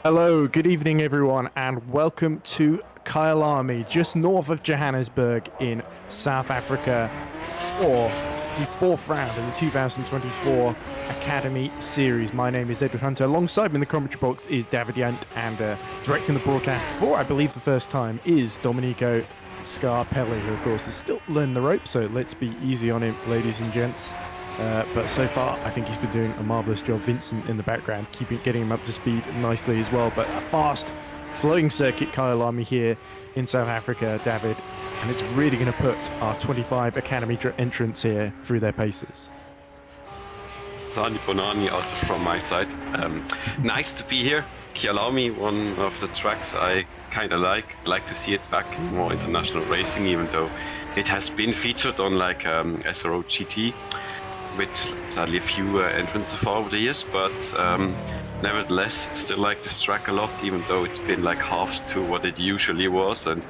Hello, good evening everyone, and welcome to Kyalami, just north of Johannesburg in South Africa, for the fourth round of the 2024 Academy Series. My name is Edward Hunter. Alongside me in the commentary box is David Jundt, and directing the broadcast for, I believe, the first time is Domenico Scarpelli, who of course is still learning the ropes, so let's be easy on him, ladies and gents. But so far, I think he's been doing a marvellous job. Vincent in the background, getting him up to speed nicely as well. But a fast, flowing circuit Kyalami here in South Africa, David. And it's really going to put our 25 Academy entrants here through their paces. Sani Bonani also from my side. Nice to be here. Kyalami, one of the tracks I kind of like to see it back in more international racing, even though it has been featured on like SRO GT. With sadly a few entrants so far over the years, but nevertheless still like this track a lot, even though it's been like half to what it usually was, and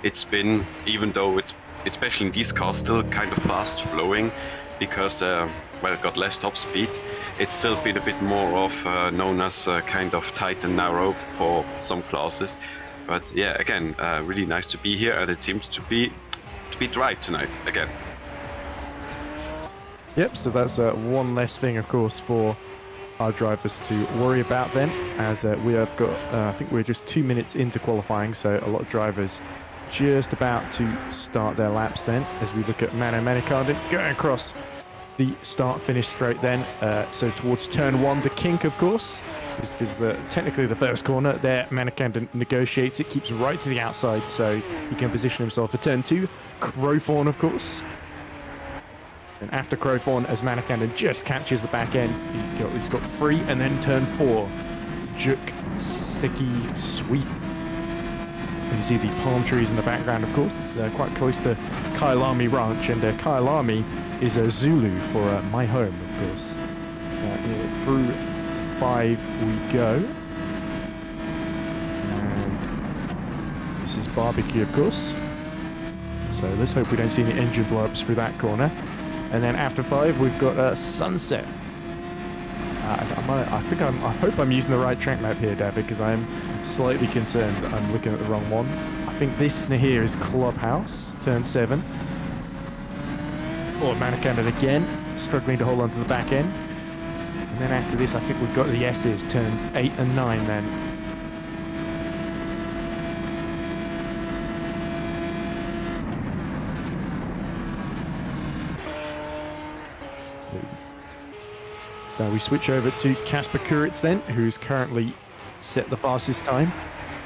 it's been, even though it's especially in these cars still kind of fast flowing because well, it got less top speed, it's still been a bit more of known as kind of tight and narrow for some classes. But yeah, again, really nice to be here, and it seems to be dry tonight again. Yep, so that's one less thing, of course, for our drivers to worry about then, as we have got, I think we're just 2 minutes into qualifying, so a lot of drivers just about to start their laps then, as we look at Mano Manikanden going across the start-finish straight then, so towards turn one, the kink, of course, is technically the first corner there. Manikanden negotiates it, keeps right to the outside, so he can position himself for turn two. Crowthorne, of course. And after Crowthorne, as Manikandan just catches the back end, he's got 3, and then turn 4. Juk Seki Sweep. You can see the palm trees in the background, of course. It's quite close to Kyalami Ranch, and Kyalami is a Zulu for my home, of course. Through 5 we go. And this is barbecue, of course. So let's hope we don't see any engine blow-ups through that corner. And then after 5, we've got Sunset. I hope I'm using the right track map here, David, because I'm slightly concerned that I'm looking at the wrong one. I think this here is Clubhouse, turn 7. Oh, Manikandan again, struggling to hold on to the back end. And then after this, I think we've got the S's, turns 8 and 9 then. So we switch over to Kasper Kuritz then, who's currently set the fastest time,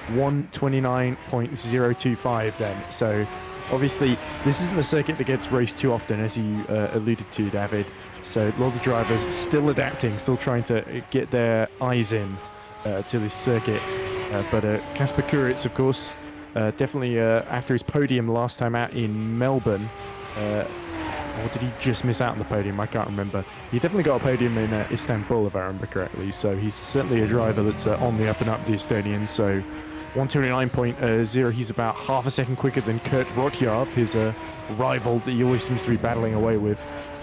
1:29.025 then. So obviously this isn't a circuit that gets raced too often, as you alluded to, David. So a lot of drivers still adapting, still trying to get their eyes in to this circuit. But Kasper Kuritz, of course, definitely after his podium last time out in Melbourne, or did he just miss out on the podium? I can't remember. He definitely got a podium in Istanbul, if I remember correctly. So he's certainly a driver that's on the up and up, the Estonian. So 1:29.0, he's about half a second quicker than Kurt Rotjarv, his rival that he always seems to be battling away with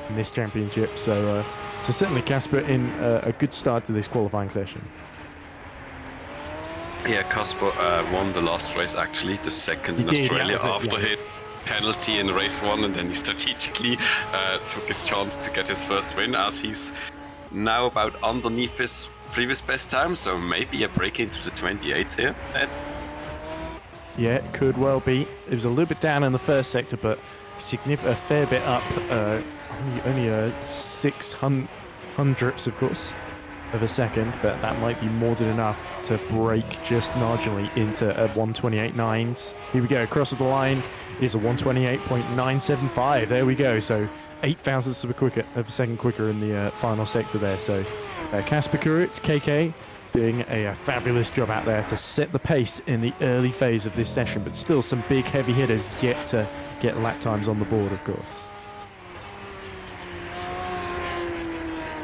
in this championship. So certainly Kasper in a good start to this qualifying session. Yeah, Kasper won the last race, actually, the second in Australia, after his penalty in race 1, and then he strategically took his chance to get his first win, as he's now about underneath his previous best time, so maybe a break into the 28s here, Ed. Yeah, it could well be. It was a little bit down in the first sector, but a fair bit up, only 6 hundredths, of course, of a second, but that might be more than enough to break just marginally into 1:28.9s. Here we go, across the line is a 1:28.975. There we go. So 8 thousandths of a second quicker in the final sector there. So Kasper Kuritz, KK, doing a fabulous job out there to set the pace in the early phase of this session, but still some big heavy hitters yet to get lap times on the board, of course.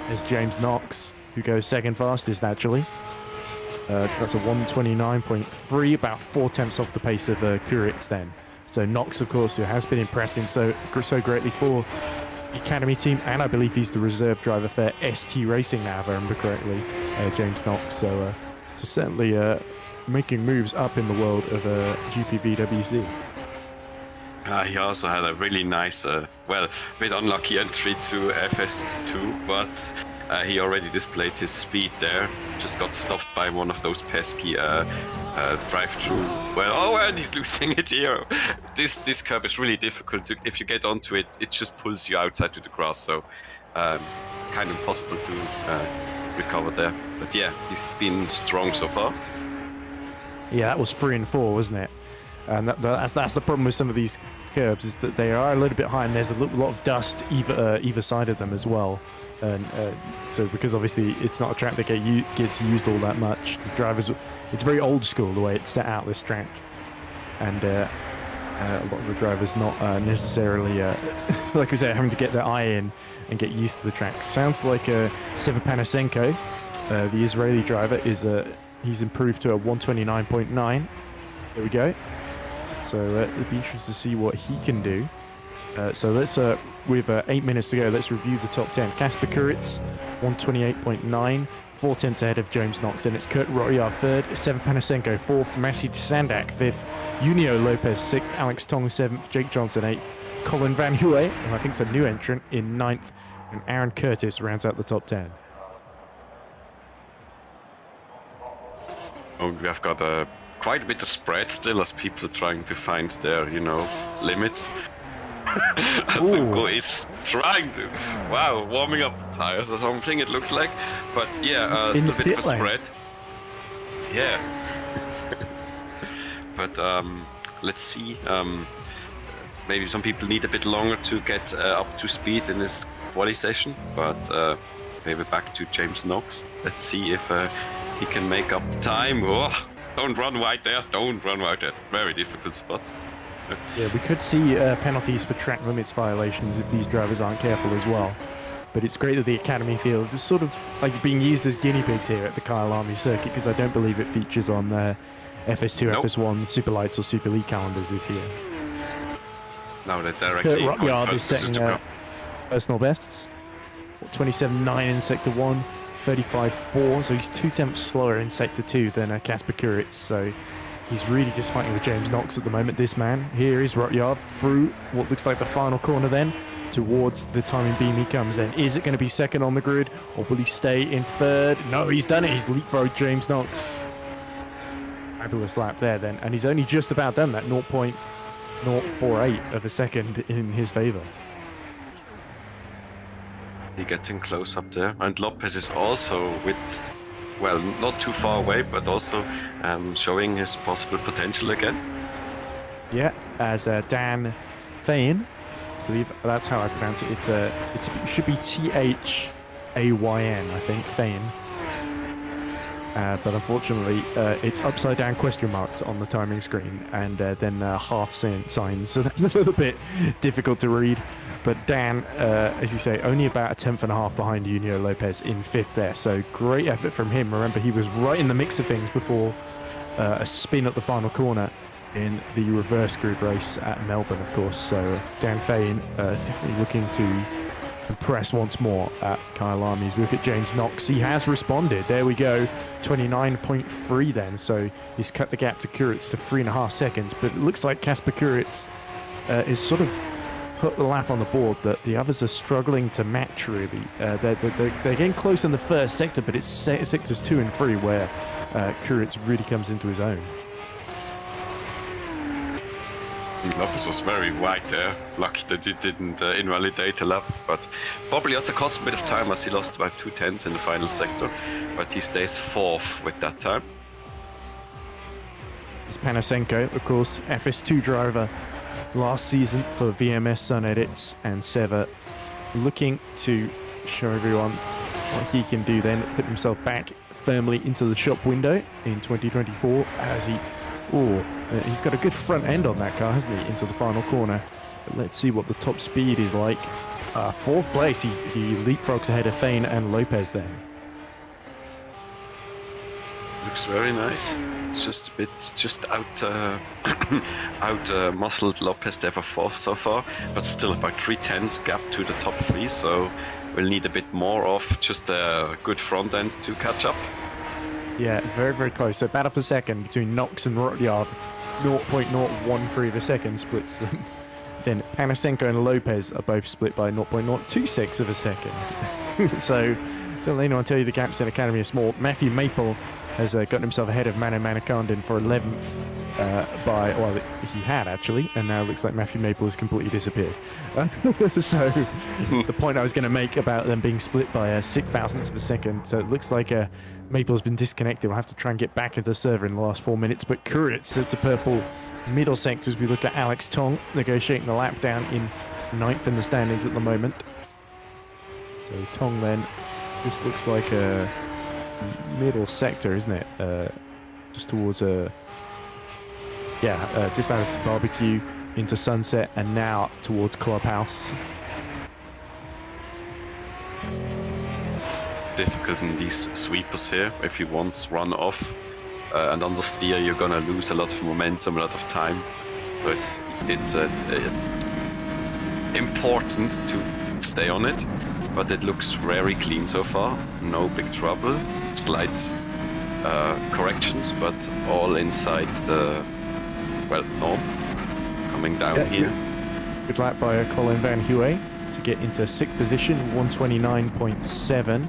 There's James Knox, who goes second fastest, actually. So that's a 1:29.3, about 4 tenths off the pace of Kuritz then. So Knox, of course, who has been impressing so greatly for the Academy team, and I believe he's the reserve driver for ST Racing now, if I remember correctly, James Knox. So certainly making moves up in the world of GPVWC. He also had a really nice, well, a bit unlucky entry to FS2, but he already displayed his speed there. Just got stopped by one of those pesky drive-through. Well, and he's losing it here. This curve is really difficult. If you get onto it, it just pulls you outside to the grass. So kind of impossible to recover there. But yeah, he's been strong so far. Yeah, that was 3 and 4, wasn't it? And that's the problem with some of these curbs, is that they are a little bit high, and there's a lot of dust either side of them as well. And so because obviously it's not a track that gets used all that much, the drivers, it's very old school the way it's set out, this track, and a lot of the drivers not necessarily like we say, having to get their eye in and get used to the track. Sounds like Seva Panasenko, the Israeli driver, he's improved to a 1:29.9. There we go. So it'll be interesting to see what he can do. So let's, with 8 minutes to go, let's review the top 10. Kasper Kuritz, 1:28.9, 4 tenths ahead of James Knox. And it's Kurt Rotjar third, Seva Panasenko fourth, Maciej Sandak fifth, Junio Lopez sixth, Alex Tong seventh, Jake Johnson eighth, Colin Van Huwe, and I think it's a new entrant, in ninth, and Aaron Curtis rounds out the top 10. Oh, we have got quite a bit of spread still, as people are trying to find their, limits. Asuko is trying to, warming up the tires or something, it looks like. But yeah, still a bit of a spread. Yeah. But let's see. maybe some people need a bit longer to get up to speed in this quali session, but maybe back to James Knox. Let's see if he can make up time. Oh, don't run wide there, don't run wide there. Very difficult spot. Yeah, we could see penalties for track limits violations if these drivers aren't careful as well. But it's great that the Academy field is sort of like being used as guinea pigs here at the Kyalami circuit, because I don't believe it features on FS2, Nope. FS1, Super Lights or Super League calendars this year. Now that Kurt directly. Rockyard is setting personal bests. 27.9 in Sector 1, 35.4, so he's 2/10 slower in Sector 2 than Casper Kuritz, so he's really just fighting with James Knox at the moment, this man. Here is Rockyard through what looks like the final corner then, towards the timing beam he comes then. Is it going to be second on the grid, or will he stay in third? No, he's done it, he's leapfrogged James Knox. Fabulous lap there then, and he's only just about done that, 0.048 of a second in his favour. He getting close up there, and Lopez is also with, well, not too far away, but also showing his possible potential again. Yeah, as Dan Thayne, I believe that's how I pronounce it. It should be Thayyn, I think, Thayne. But unfortunately, it's upside down question marks on the timing screen, and then half signs, so that's a little bit difficult to read. But Dan, as you say, only about a 10th and a half behind Junior Lopez in 5th there, so great effort from him. Remember, he was right in the mix of things before a spin at the final corner in the reverse grid race at Melbourne, of course. So Dan Thayne definitely looking to impress once more at Kyalami. As we look at James Knox, he has responded. There we go, 29.3 then. So he's cut the gap to Kuritz to 3.5 seconds. But it looks like Casper Kuritz is sort of put the lap on the board that the others are struggling to match, really. They're getting close in the first sector, but it's sectors 2 and 3 where Kuritz really comes into his own. Lopez was very wide there. Lucky that he didn't invalidate the lap, but probably also cost a bit of time as he lost about 2/10 in the final sector, but he stays 4th with that time. It's Panasenko, of course, FS2 driver last season for VMS Sun Edits and Seva, looking to show everyone what he can do then, put himself back firmly into the shop window in 2024 as he's got a good front end on that car, hasn't he, into the final corner. But let's see what the top speed is like. 4th place, he leapfrogs ahead of Thayne and Lopez then. Looks very nice. It's just a bit, out muscled Lopez there for 4th so far, but still about 3/10 gap to the top 3, so we'll need a bit more of just a good front end to catch up. Yeah, very, very close. So battle for second between Knox and Rockyard. 0.013 of a second splits them. Then Panasenko and Lopez are both split by 0.026 of a second. So don't let anyone tell you the gaps in Academy are small. Matthew Maple has gotten himself ahead of Manu Manakandon for 11th well, he had actually, and now it looks like Matthew Maple has completely disappeared. So the point I was going to make about them being split by 6,000ths of a second, so it looks like Maple has been disconnected. We'll have to try and get back into the server in the last 4 minutes, but Kuritz sets a purple middle sector as we look at Alex Tong negotiating the lap down in 9th in the standings at the moment. So Tong then, this looks like a middle sector, isn't it? Just towards just out of Barbecue into Sunset and now towards Clubhouse. Difficult in these sweepers here. If you once run off and understeer, you're gonna lose a lot of momentum, a lot of time. So it's important to stay on it, but it looks very clean so far. No big trouble. Slight corrections, but all inside the norm. Coming down here. Good lap by Colin Van Huey to get into 6th position, 129.7.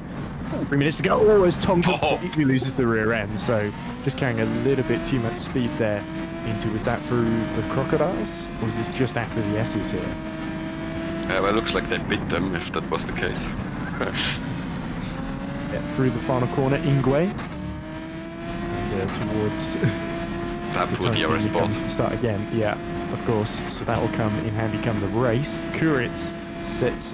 3 minutes to go. Oh, as Tom completely loses the rear end, so just carrying a little bit too much speed there into, was that through the Crocodiles? Or was this just after the S's here? Well, it looks like they bit them, if that was the case. Through the final corner, Ingwe. And towards... That would be our spot. Start again, yeah. of course, so that will come in handy come the race. Kuritz sets,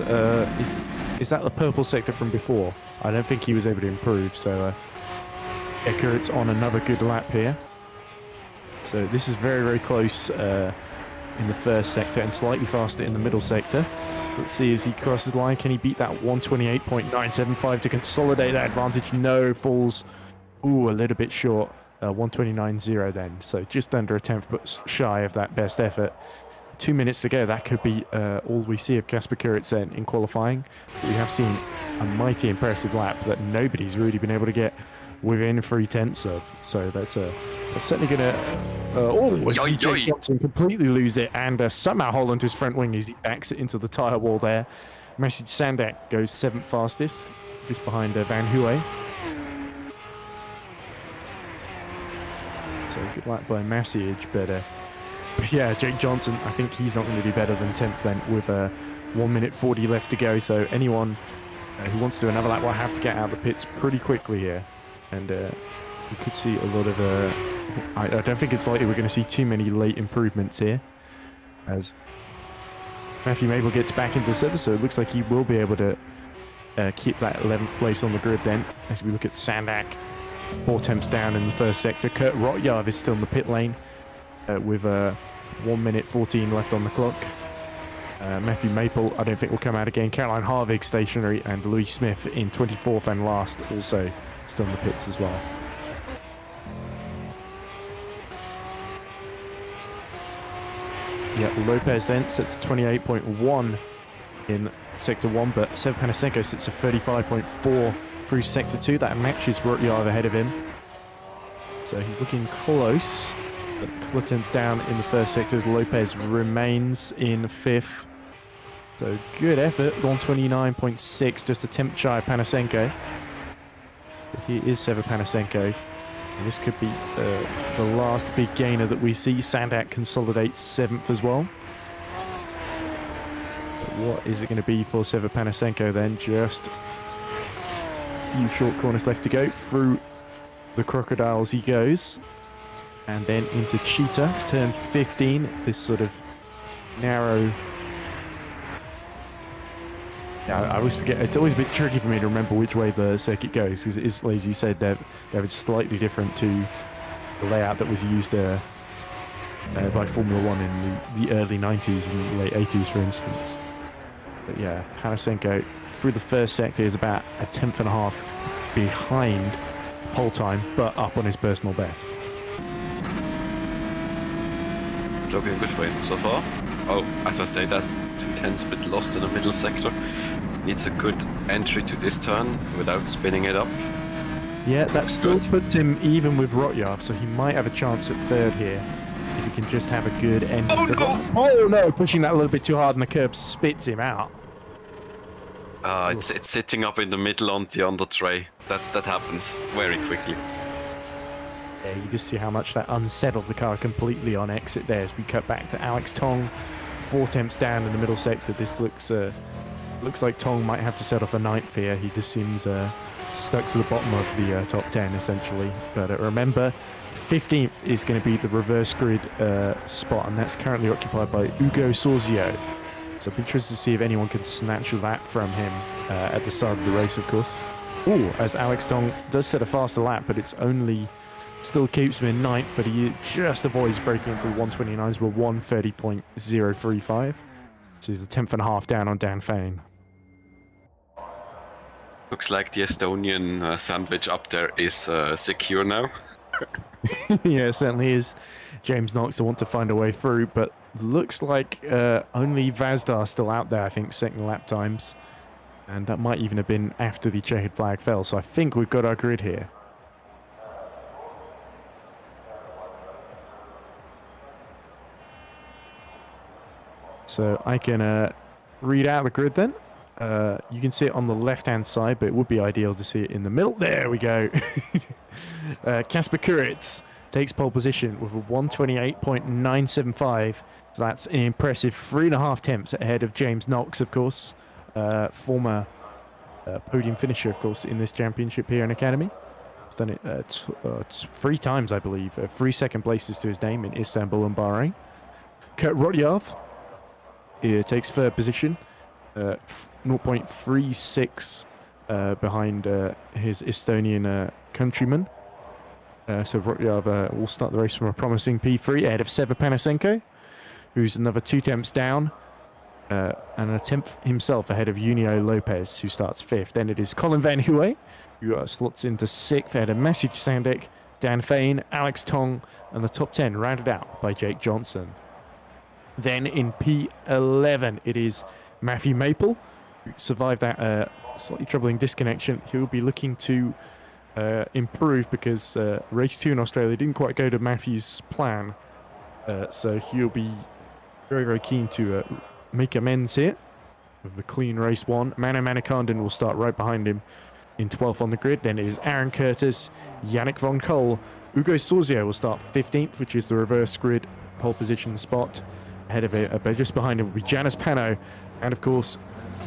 is that the purple sector from before? I don't think he was able to improve, so yeah, Kuritz on another good lap here. So this is very, very close in the first sector and slightly faster in the middle sector. So let's see as he crosses the line, can he beat that 128.975 to consolidate that advantage? No, falls, ooh, a little bit short. 129.0 then, so just under a tenth, but shy of that best effort. 2 minutes to go. That could be all we see of Kasper Kuritz then in qualifying. But we have seen a mighty impressive lap that nobody's really been able to get within 3/10 of. So that's certainly going to... Jake Johnson completely lose it and somehow hold onto his front wing as he backs it into the tyre wall there. Message Sandak goes 7th fastest, just behind Van Hooy. So good luck by Massage, but yeah, Jake Johnson, I think he's not going to do better than 10th then with 1 minute 40 left to go. So anyone who wants to do another lap will have to get out of the pits pretty quickly here. And you could see a lot of... I don't think it's likely we're going to see too many late improvements here. As Matthew Mabel gets back into service, so it looks like he will be able to keep that 11th place on the grid then. As we look at Sandak. 4 temps down in the first sector. Kurt Rotyard is still in the pit lane with 1 minute 14 left on the clock. Matthew Maple, I don't think will come out again. Caroline Harvig stationary, and Louis Smith in 24th and last, also still in the pits as well. Yeah, Lopez then sets 28.1 in sector 1, but Seb Panasenko sits at 35.4 through sector 2. That matches Rotyard ahead of him. So he's looking close. But a couple of tenths down in the first sector as Lopez remains in 5th. So good effort. 129.6, just a tenth shy of Panasenko. But he is Seba Panasenko. And this could be the last big gainer that we see. Sandak consolidates 7th as well. But what is it going to be for Seba Panasenko then? Just a few short corners left to go. Through the crocodiles he goes. And then into Cheetah, turn 15. This sort of narrow... Yeah, I always forget. It's always a bit tricky for me to remember which way the circuit goes, because it is, as you said, it's slightly different to the layout that was used by Formula One in the early 90s and late 80s, for instance. But yeah, Panasenko through the first sector is about a tenth and a half behind pole time, but up on his personal best. Looking good for him so far. Oh, as I say that, 2/10 bit lost in the middle sector. Needs a good entry to this turn without spinning it up. Yeah, that still puts him even with Rotyard, so he might have a chance at third here if he can just have a good end. Oh no! Pushing that a little bit too hard and the curb spits him out. It's sitting up in the middle on the under tray. That happens very quickly. Yeah, you just see how much that unsettled the car completely on exit there as we cut back to Alex Tong. 4 temps down in the middle sector. This looks like Tong might have to set off a 9th here. He just seems stuck to the bottom of the top 10 essentially. But remember, 15th is going to be the reverse grid spot, and that's currently occupied by Ugo Sorzio. So I'm interested to see if anyone can snatch that from him at the start of the race, of course. Ooh, as Alex Tong does set a faster lap, but it's only still keeps him in 9th, but he just avoids breaking into the 129s with 130.035. So he's a tenth and a half down on Dan Fane. Looks like the Estonian sandwich up there is secure now. Yeah, it certainly is. James Knox will want to find a way through, but looks like only Vazdar still out there, I think, second lap times. And that might even have been after the checkered flag fell, so I think we've got our grid here. So I can read out the grid then. You can see it on the left-hand side, but it would be ideal to see it in the middle. There we go. Kasper Kuritz takes pole position with a 128.975. So that's an impressive 3.5 temps ahead of James Knox, of course. Former podium finisher, of course, in this championship here in Academy. He's done it 3 times, I believe. 3 second places to his name in Istanbul and Bahrain. Kurt Rodyarth takes third position, 0.36 behind his Estonian countryman. So Rodyarth will start the race from a promising P3 ahead of Seva Panasenko, who's another 2 tenths down, and a tenth himself ahead of Junio Lopez, who starts 5th. Then it is Colin Van Hooy, who slots into 6th ahead of Message Sandek, Dan Fain, Alex Tong, and the top 10 rounded out by Jake Johnson. Then in P11, it is Matthew Maple, who survived that slightly troubling disconnection. He'll be looking to improve because race 2 in Australia didn't quite go to Matthew's plan. So he'll be very, very keen to make amends here with a clean race 1. Mano Manikandon will start right behind him in 12th on the grid. Then it is Aaron Curtis, Yannick Von Cole. Ugo Sorzio will start 15th, which is the reverse grid pole position spot. Ahead of it, but just behind him will be Janice Pano, and of course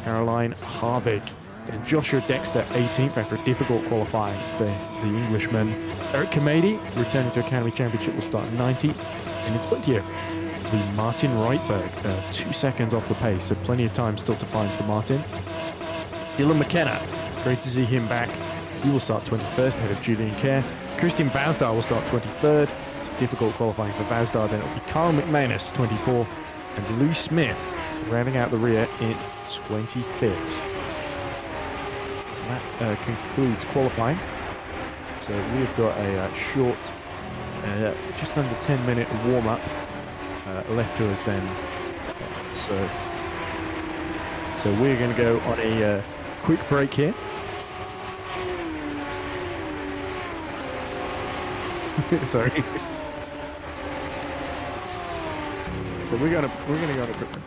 Caroline Harvig. And Joshua Dexter 18th after a difficult qualifying for the Englishman. Eric Kamedi, returning to Academy Championship, will start 19th. And in 20th will be Martin Reitberg, 2 seconds off the pace, so plenty of time still to find for Martin. Dylan McKenna, great to see him back. He will start 21st ahead of Julian Kerr. Christian Vazdar will start 23rd. It's difficult qualifying for Vazdar. Then it will be Carl McManus 24th and Lou Smith rounding out the rear in 25th. That concludes qualifying. So we've got a short, just under 10-minute warm-up left to us then. So we're going to go on a quick break here. Sorry. But we're gonna go on a quick break.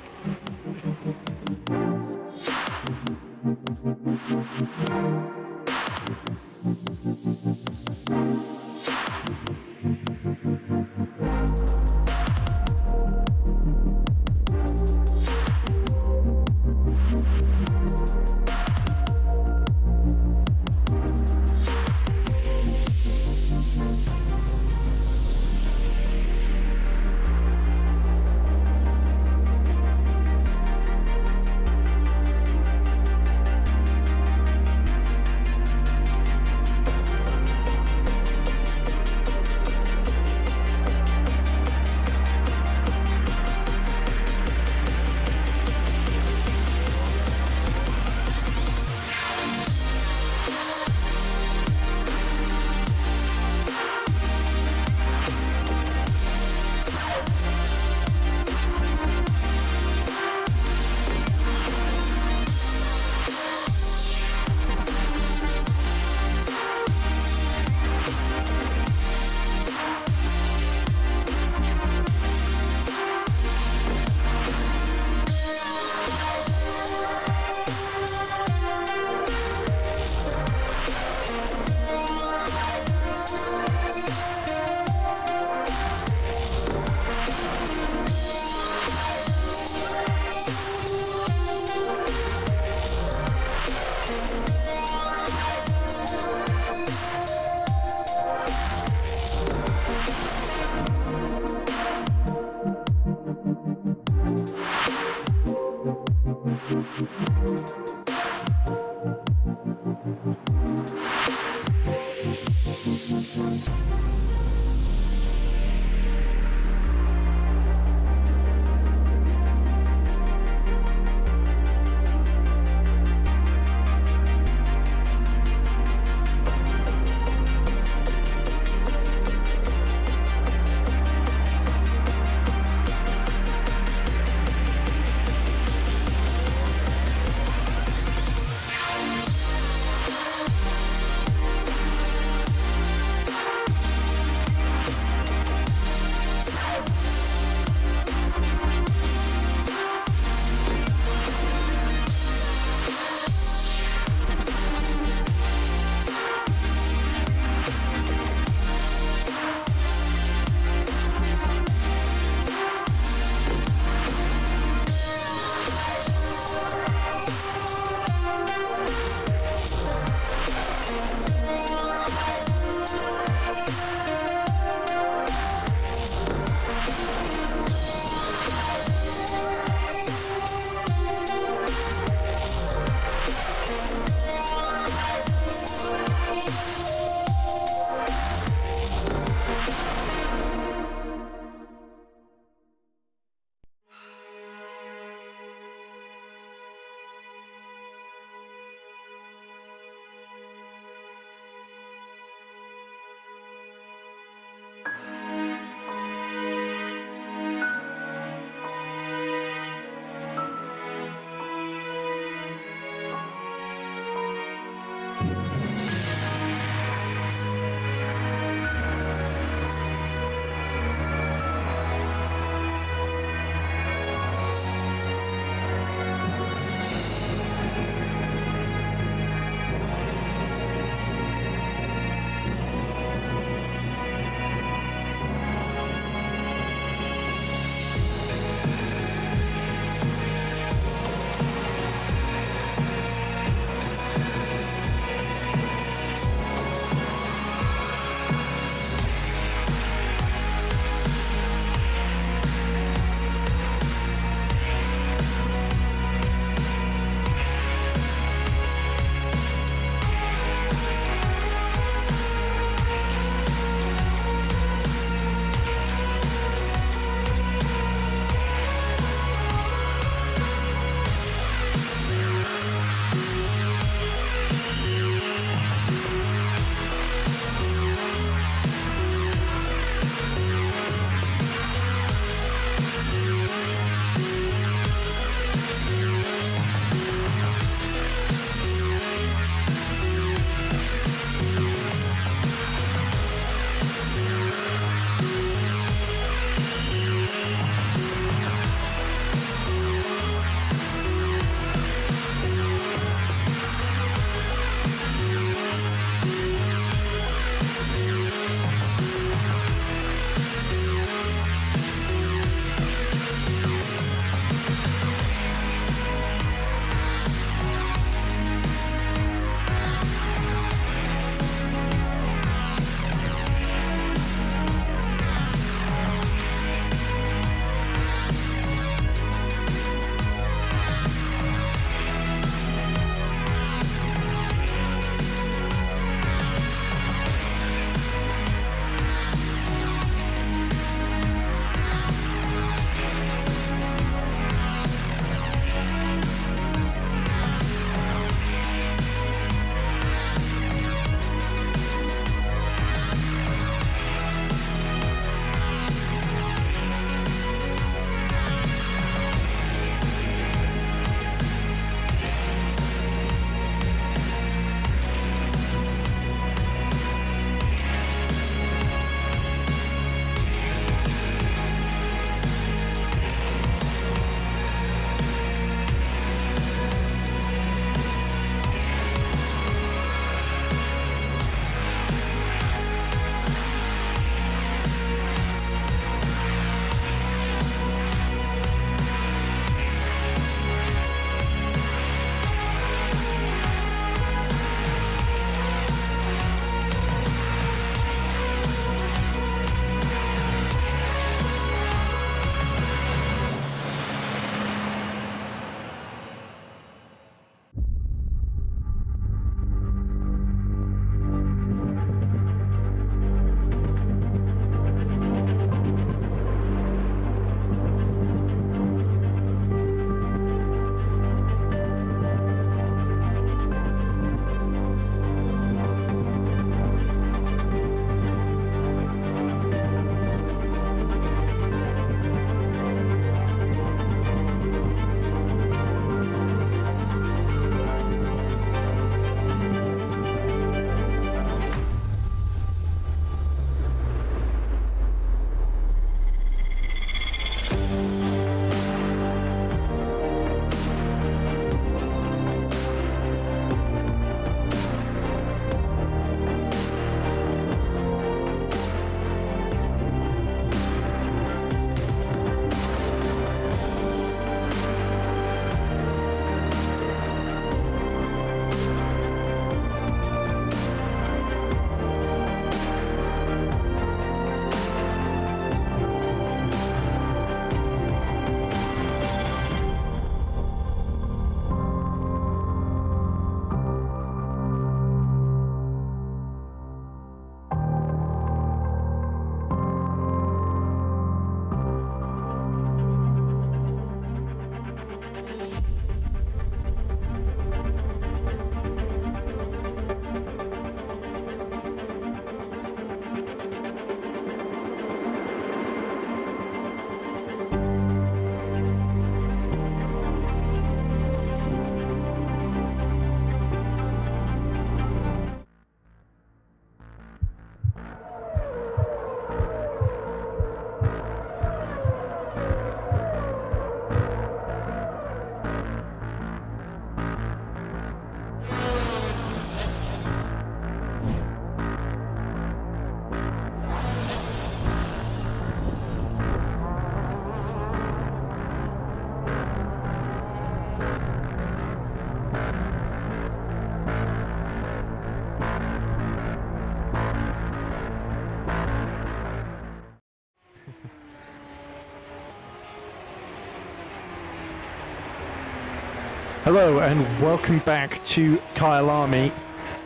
Hello and welcome back to Kyalami.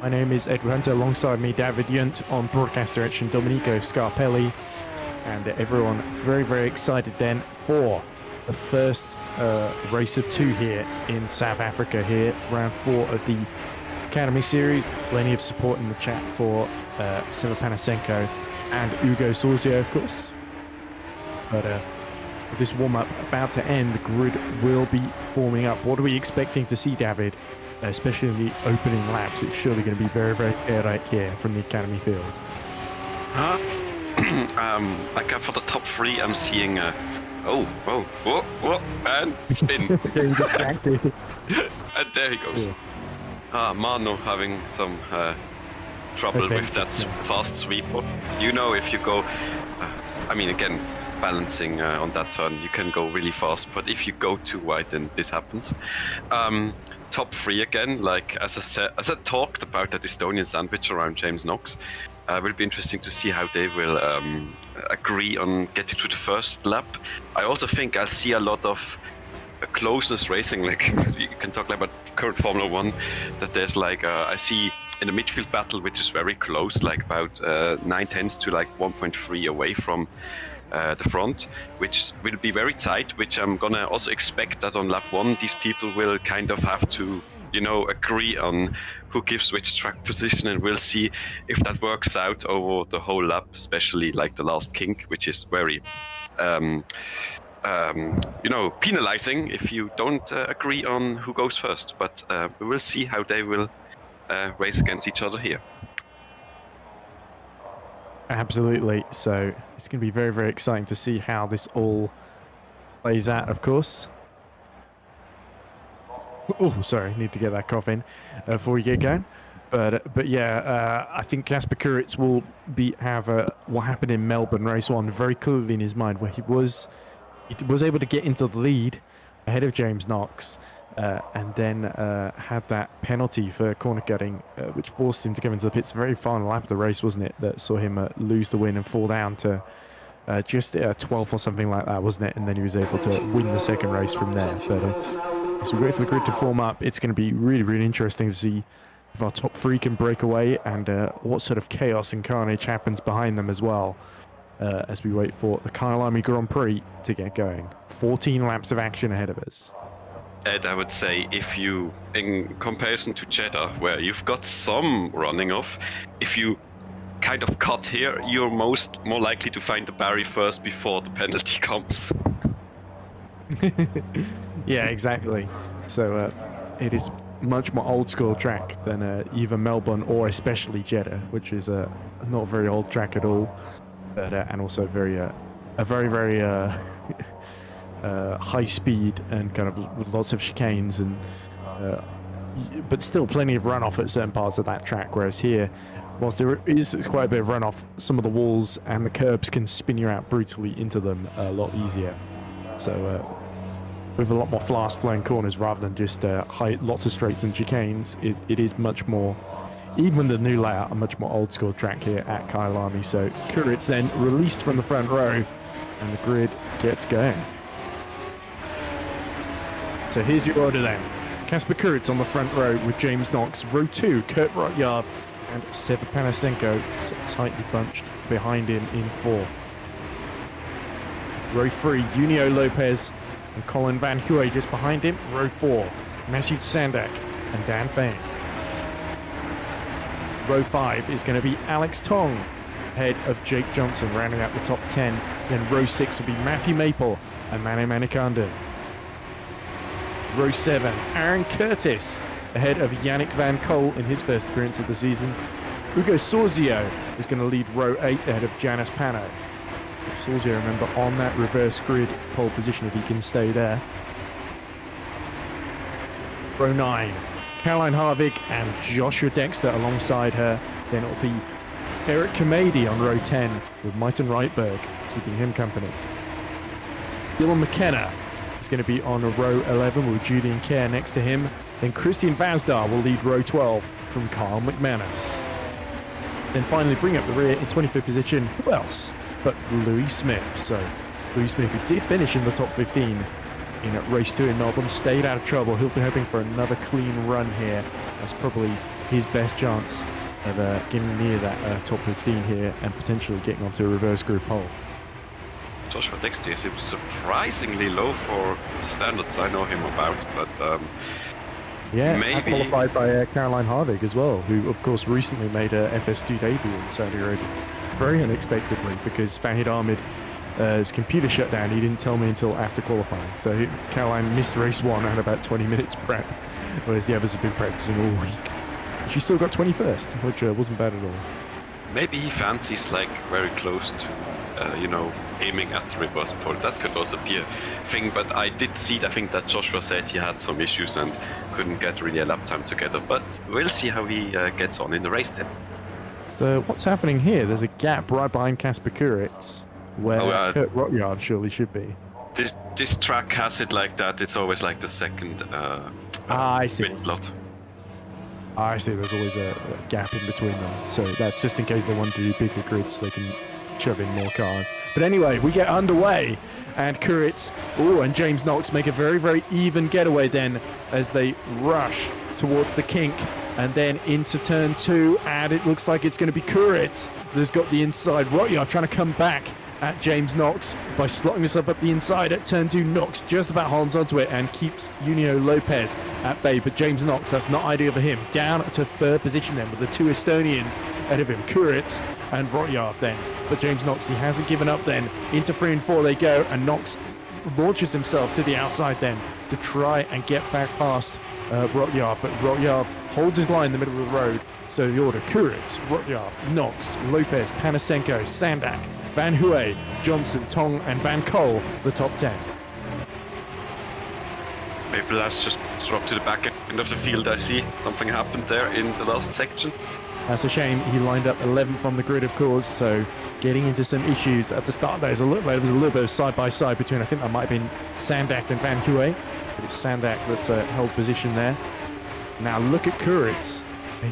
My name is Edward Hunter, alongside me David Jundt, on broadcast direction Domenico Scarpelli, and everyone very excited then for the first race of two here in South Africa here, round 4 of the Academy Series. Plenty of support in the chat for Sema Panasenko and Ugo Sorzio, of course. But with this warm-up about to end, the grid will be forming up. What are we expecting to see, David? Especially in the opening laps, it's surely going to be very chaotic here from the Academy field. Like for the top 3, I'm seeing and spin. Getting distracted. And there he goes. Yeah. Mano having some trouble with that fast sweep. You know, if you go, again, balancing on that turn, you can go really fast, but if you go too wide, then this happens. Top 3 again, like as I talked about that Estonian sandwich around James Knox. Will be interesting to see how they will agree on getting to the first lap. I also think I see a lot of closeness racing, like you can talk about current Formula 1, that there's like I see in the midfield battle, which is very close, like about 9/10 to like 1.3 away from the front, which will be very tight, which I'm gonna also expect that on lap 1 these people will kind of have to, you know, agree on who gives which track position, and we'll see if that works out over the whole lap, especially like the last kink, which is very penalizing if you don't agree on who goes first. But we will see how they will race against each other here. Absolutely. So it's going to be very exciting to see how this all plays out, of course. Oh, sorry, need to get that cough in before we get going. But yeah, I think Casper Kuritz will have what happened in Melbourne race 1 very clearly in his mind, where he was able to get into the lead ahead of James Knox, and then had that penalty for corner cutting, which forced him to come into the pits. Very final lap of the race, wasn't it, that saw him lose the win and fall down to just 12th or something like that, wasn't it? And then he was able to win the second race from there. But as we wait for the grid to form up, it's going to be really interesting to see if our top 3 can break away, and what sort of chaos and carnage happens behind them as well, as we wait for the Kyalami Grand Prix to get going. 14 laps of action ahead of us. Ed, I would say, if you, in comparison to Jeddah, where you've got some running off, if you kind of cut here, you're more likely to find the barrier first before the penalty comes. Yeah, exactly. So it is much more old school track than either Melbourne or especially Jeddah, which is not a very old track at all, but and also very high speed and kind of with lots of chicanes, and but still plenty of runoff at certain parts of that track. Whereas here, whilst there is quite a bit of runoff, some of the walls and the curbs can spin you out brutally into them a lot easier. So with a lot more fast flowing corners rather than just lots of straights and chicanes, it is much more, even the new layout, a much more old school track here at Kyalami. So Kuritz then released from the front row, and the grid gets going. So here's your order then. Casper Kuritz on the front row with James Knox. Row 2, Kurt Rotyard and Sema Panasenko tightly bunched behind him in 4th. Row 3, Junio Lopez and Colin Van Huey just behind him. Row 4, Masoud Sandak and Dan Fain. Row 5 is going to be Alex Tong ahead of Jake Johnson, rounding out the top 10. Then row 6 will be Matthew Maple and Mane Manikandan. Row 7, Aaron Curtis ahead of Yannick Van Cole in his first appearance of the season. Ugo Sorzio is going to lead row 8 ahead of Janis Pano. Sorzio, remember, on that reverse grid pole position if he can stay there. Row 9, Caroline Harvig and Joshua Dexter alongside her. Then it'll be Eric Kamadi on row 10 with Maiten Reitberg keeping him company. Dylan McKenna is going to be on row 11 with Julian Kerr next to him. Then Christian Vasdar will lead row 12 from Kyle McManus. Then finally bring up the rear in 25th position, who else but Louis Smith. So Louis Smith, who did finish in the top 15 in race 2 in Melbourne. Stayed out of trouble. He'll be hoping for another clean run here. That's probably his best chance of getting near that top 15 here and potentially getting onto a reverse group pole. Joshua next year seems surprisingly low for the standards I know him about, but yeah, maybe qualified by Caroline Harvig as well, who of course recently made a FS2 debut in Saudi Arabia. Very unexpectedly, because Fahid Ahmed, his computer shut down. He didn't tell me until after qualifying. So Caroline missed race 1 and had about 20 minutes prep, whereas the others have been practicing all week. She still got 21st, which wasn't bad at all. maybe he fancies like very close to, you know, aiming at the reverse pole. That could also be a thing, but I did see, I think that Joshua said he had some issues and couldn't get really a lap time together, but we'll see how he gets on in the race then. So what's happening here? There's a gap right behind Kasper Kuritz, where Kurt Rotyard surely should be. This track has it like that. It's always like the second I see. pit slot. I see, there's always a gap in between them. So that's just in case they want to do bigger grids, they can shove in more cars. But anyway, we get underway, and Kuritz, and James Knox make a very, very even getaway then as they rush towards the kink and then into turn 2, and it looks like it's going to be Kuritz that's got the inside. Rotyard trying to come back at James Knox by slotting himself up the inside at turn 2. Knox just about holds onto it and keeps Junio Lopez at bay, but James Knox, that's not ideal for him. Down to third position then with the two Estonians ahead of him, Kuritz and Rotyard then. But James Knox, he hasn't given up then. Into 3 and 4 they go, and Knox launches himself to the outside then to try and get back past Rotyard, but Rotyard holds his line in the middle of the road. So the order: Kuritz, Rotyard, Knox, Lopez, Panasenko, Sandak, Van Hooy, Johnson, Tong and Van Cole, the top 10. Maybe let's just drop to the back end of the field. I see something happened there in the last section. That's a shame. He lined up 11th on the grid, of course, so getting into some issues at the start. There was a little bit of side-by-side between, I think that might have been Sandak and Van Hooy, but it's Sandak that's held position there. Now look at Kuritz.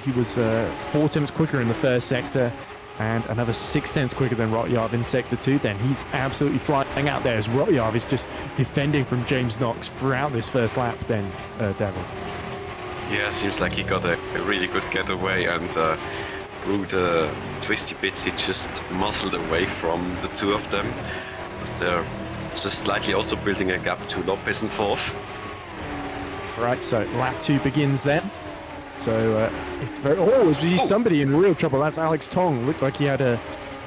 He was 4 tenths quicker in the first sector and another 6 tenths quicker than Rotyard in sector 2. Then he's absolutely flying out there as Rotyard is just defending from James Knox throughout this first lap then, David. Yeah, seems like he got a really good getaway, and through the twisty bits he just muscled away from the two of them, as they're just slightly also building a gap to Lopez in 4th. Right, so lap 2 begins then. So it's very... somebody in real trouble. That's Alex Tong. Looked like he had a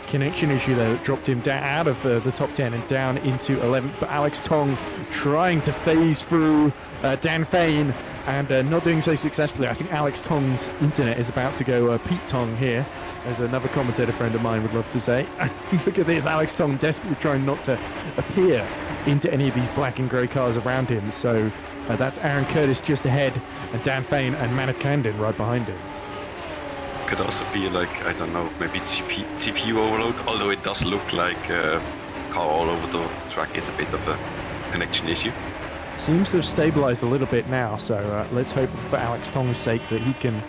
connection issue there that dropped him down out of the top 10 and down into 11th. But Alex Tong trying to phase through Dan Fain and not doing so successfully. I think Alex Tong's internet is about to go Pete Tong here, as another commentator friend of mine would love to say. Look at this, Alex Tong desperately trying not to appear into any of these black and grey cars around him. So that's Aaron Curtis just ahead, and Dan Fain and Manat Kandin right behind him. Could also be like, I don't know, maybe CPU overload, although it does look like car all over the track is a bit of a connection issue. Seems to have stabilized a little bit now, so let's hope for Alex Tong's sake that he can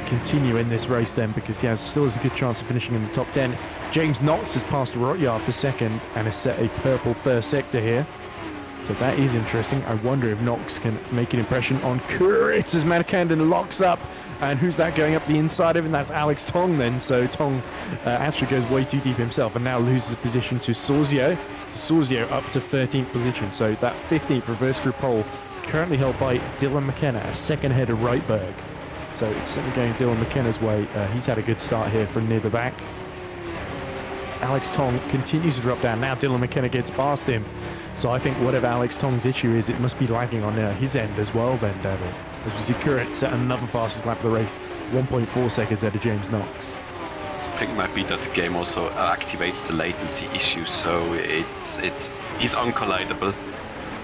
continue in this race then, because he still has a good chance of finishing in the top 10. James Knox has passed Rotyard for second and has set a purple first sector here. So that is interesting. I wonder if Knox can make an impression on Kuritz as Manakandon locks up. And who's that going up the inside of him? That's Alex Tong then. So Tong actually goes way too deep himself and now loses position to Sorzio. So Sorzio up to 13th position. So that 15th reverse group pole currently held by Dylan McKenna, a second ahead of Reitberg. So it's certainly going Dylan McKenna's way. He's had a good start here from near the back. Alex Tong continues to drop down. Now Dylan McKenna gets past him. So I think whatever Alex Tong's issue is, it must be lagging on his end as well then, David. As we see Kuritz set another fastest lap of the race, 1.4 seconds ahead of James Knox. I think it might be that the game also activates the latency issue, so he's uncollidable.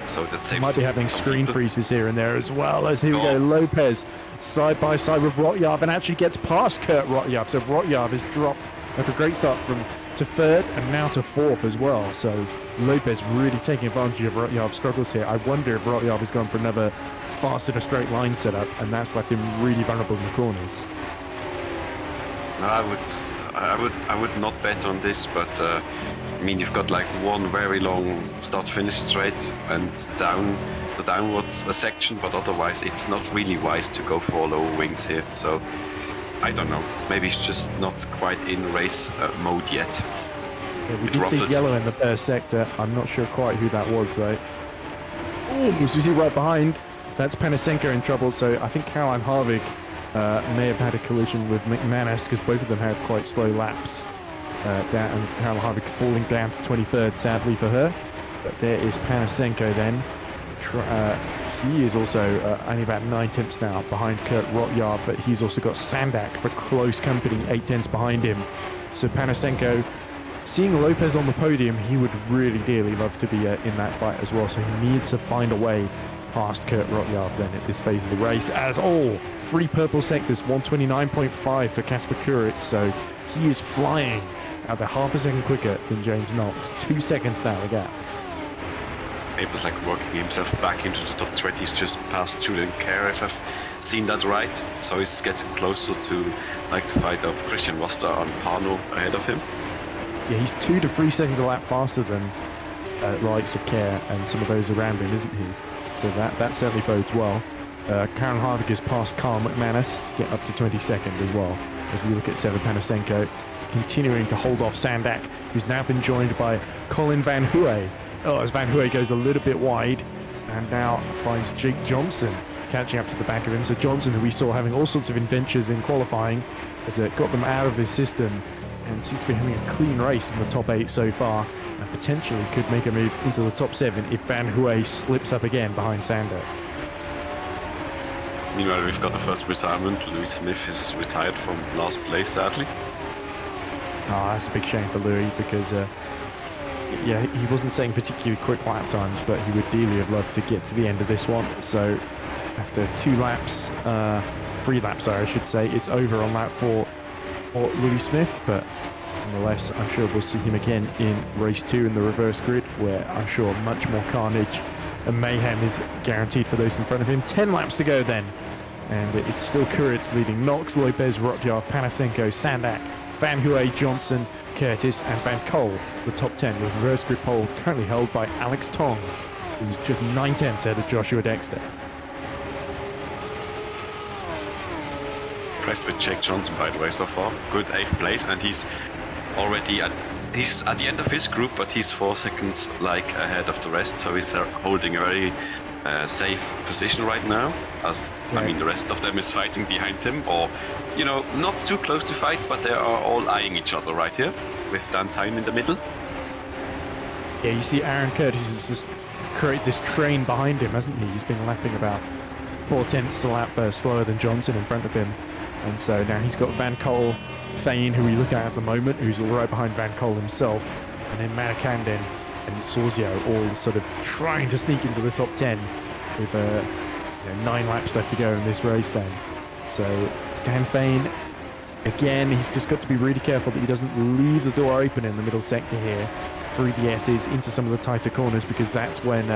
So that saves. Might be having screen freezes here and there as well. As here we go, Lopez side by side with Rotyard and actually gets past Kurt Rotyard. So Rotyard has dropped after a great start to third and now to 4th as well. So Lopez really taking advantage of Rotyard's struggles here. I wonder if Rotyard has gone for another fast in a straight line setup, and that's left him really vulnerable in the corners. I I would not bet on this, but I mean, you've got like one very long start-finish straight and the downwards section, but otherwise it's not really wise to go for lower wings here. So I don't know. Maybe it's just not quite in race mode yet. Yeah, we did see yellow in the first sector. I'm not sure quite who that was though. Oh, you see right behind. That's Panasenko in trouble. So I think Caroline Harvig may have had a collision with McManus because both of them had quite slow laps. Down, and Caroline Harvig falling down to 23rd, sadly for her. But there is Panasenko then. He is also only about 9/10 now behind Kurt Rotyard, but he's also got Sandak for close company, 8/10 behind him. So Panasenko, seeing Lopez on the podium, he would really dearly love to be in that fight as well. So he needs to find a way past Kurt Rotyard then at this phase of the race. As all three purple sectors, 129.5 for Kasper Kuritz. So he is flying out there half a second quicker than James Knox. 2 seconds now the gap. Papers like working himself back into the top 20s just past Julian Kerr, if I've seen that right. So he's getting closer to like the fight of Christian Wester and Pano ahead of him. Yeah, he's 2 to 3 seconds a lap faster than the likes of Kerr and some of those around him, isn't he? So that certainly bodes well. Karen Harvick has passed Carl McManus to get up to 22nd as well. As we look at Sever Panasenko continuing to hold off Sandak, who's now been joined by Colin Van Hooy. Oh, as Van Hooy goes a little bit wide and now finds Jake Johnson catching up to the back of him. So Johnson, who we saw having all sorts of adventures in qualifying, has got them out of his system and seems to be having a clean race in the top 8 so far, and potentially could make a move into the top 7 if Van Hooy slips up again behind Sander. Meanwhile, we've got the first retirement. Louis Smith is retired from last place, sadly. Oh, that's a big shame for Louis because yeah, he wasn't setting particularly quick lap times, but he would dearly have loved to get to the end of this one. So after 3 laps, sorry, I should say, it's over on lap 4 for Louis Smith, but nonetheless, I'm sure we'll see him again in race 2 in the reverse grid, where I'm sure much more carnage and mayhem is guaranteed for those in front of him. 10 laps to go then, and it's still Kuritz leading. Knox, Lopez, Rotyard, Panasenko, Sandak, Van Hooy, Johnson, Curtis and Van Cole, the top 10, with reverse grid pole currently held by Alex Tong, who's just 9/10 ahead of Joshua Dexter. Impressed with Jake Johnson, by the way, so far. Good 8th place, and he's already he's at the end of his group, but he's 4 seconds like ahead of the rest, so he's holding a very safe position right now, as I mean the rest of them is fighting behind him, or you know, not too close to fight, but they are all eyeing each other right here, with Dan Tyne in the middle. Yeah, you see Aaron Curtis has just created this train behind him, hasn't he? He's been lapping about 4/10 a lap slower than Johnson in front of him, and so now he's got Van Cole, Thane, who we look at the moment, who's right behind Van Cole himself, and then Manakanden and Sorzio all sort of trying to sneak into the top 10 with 9 laps left to go in this race then. So Dan Thane, again, he's just got to be really careful that he doesn't leave the door open in the middle sector here through the S's into some of the tighter corners, because that's when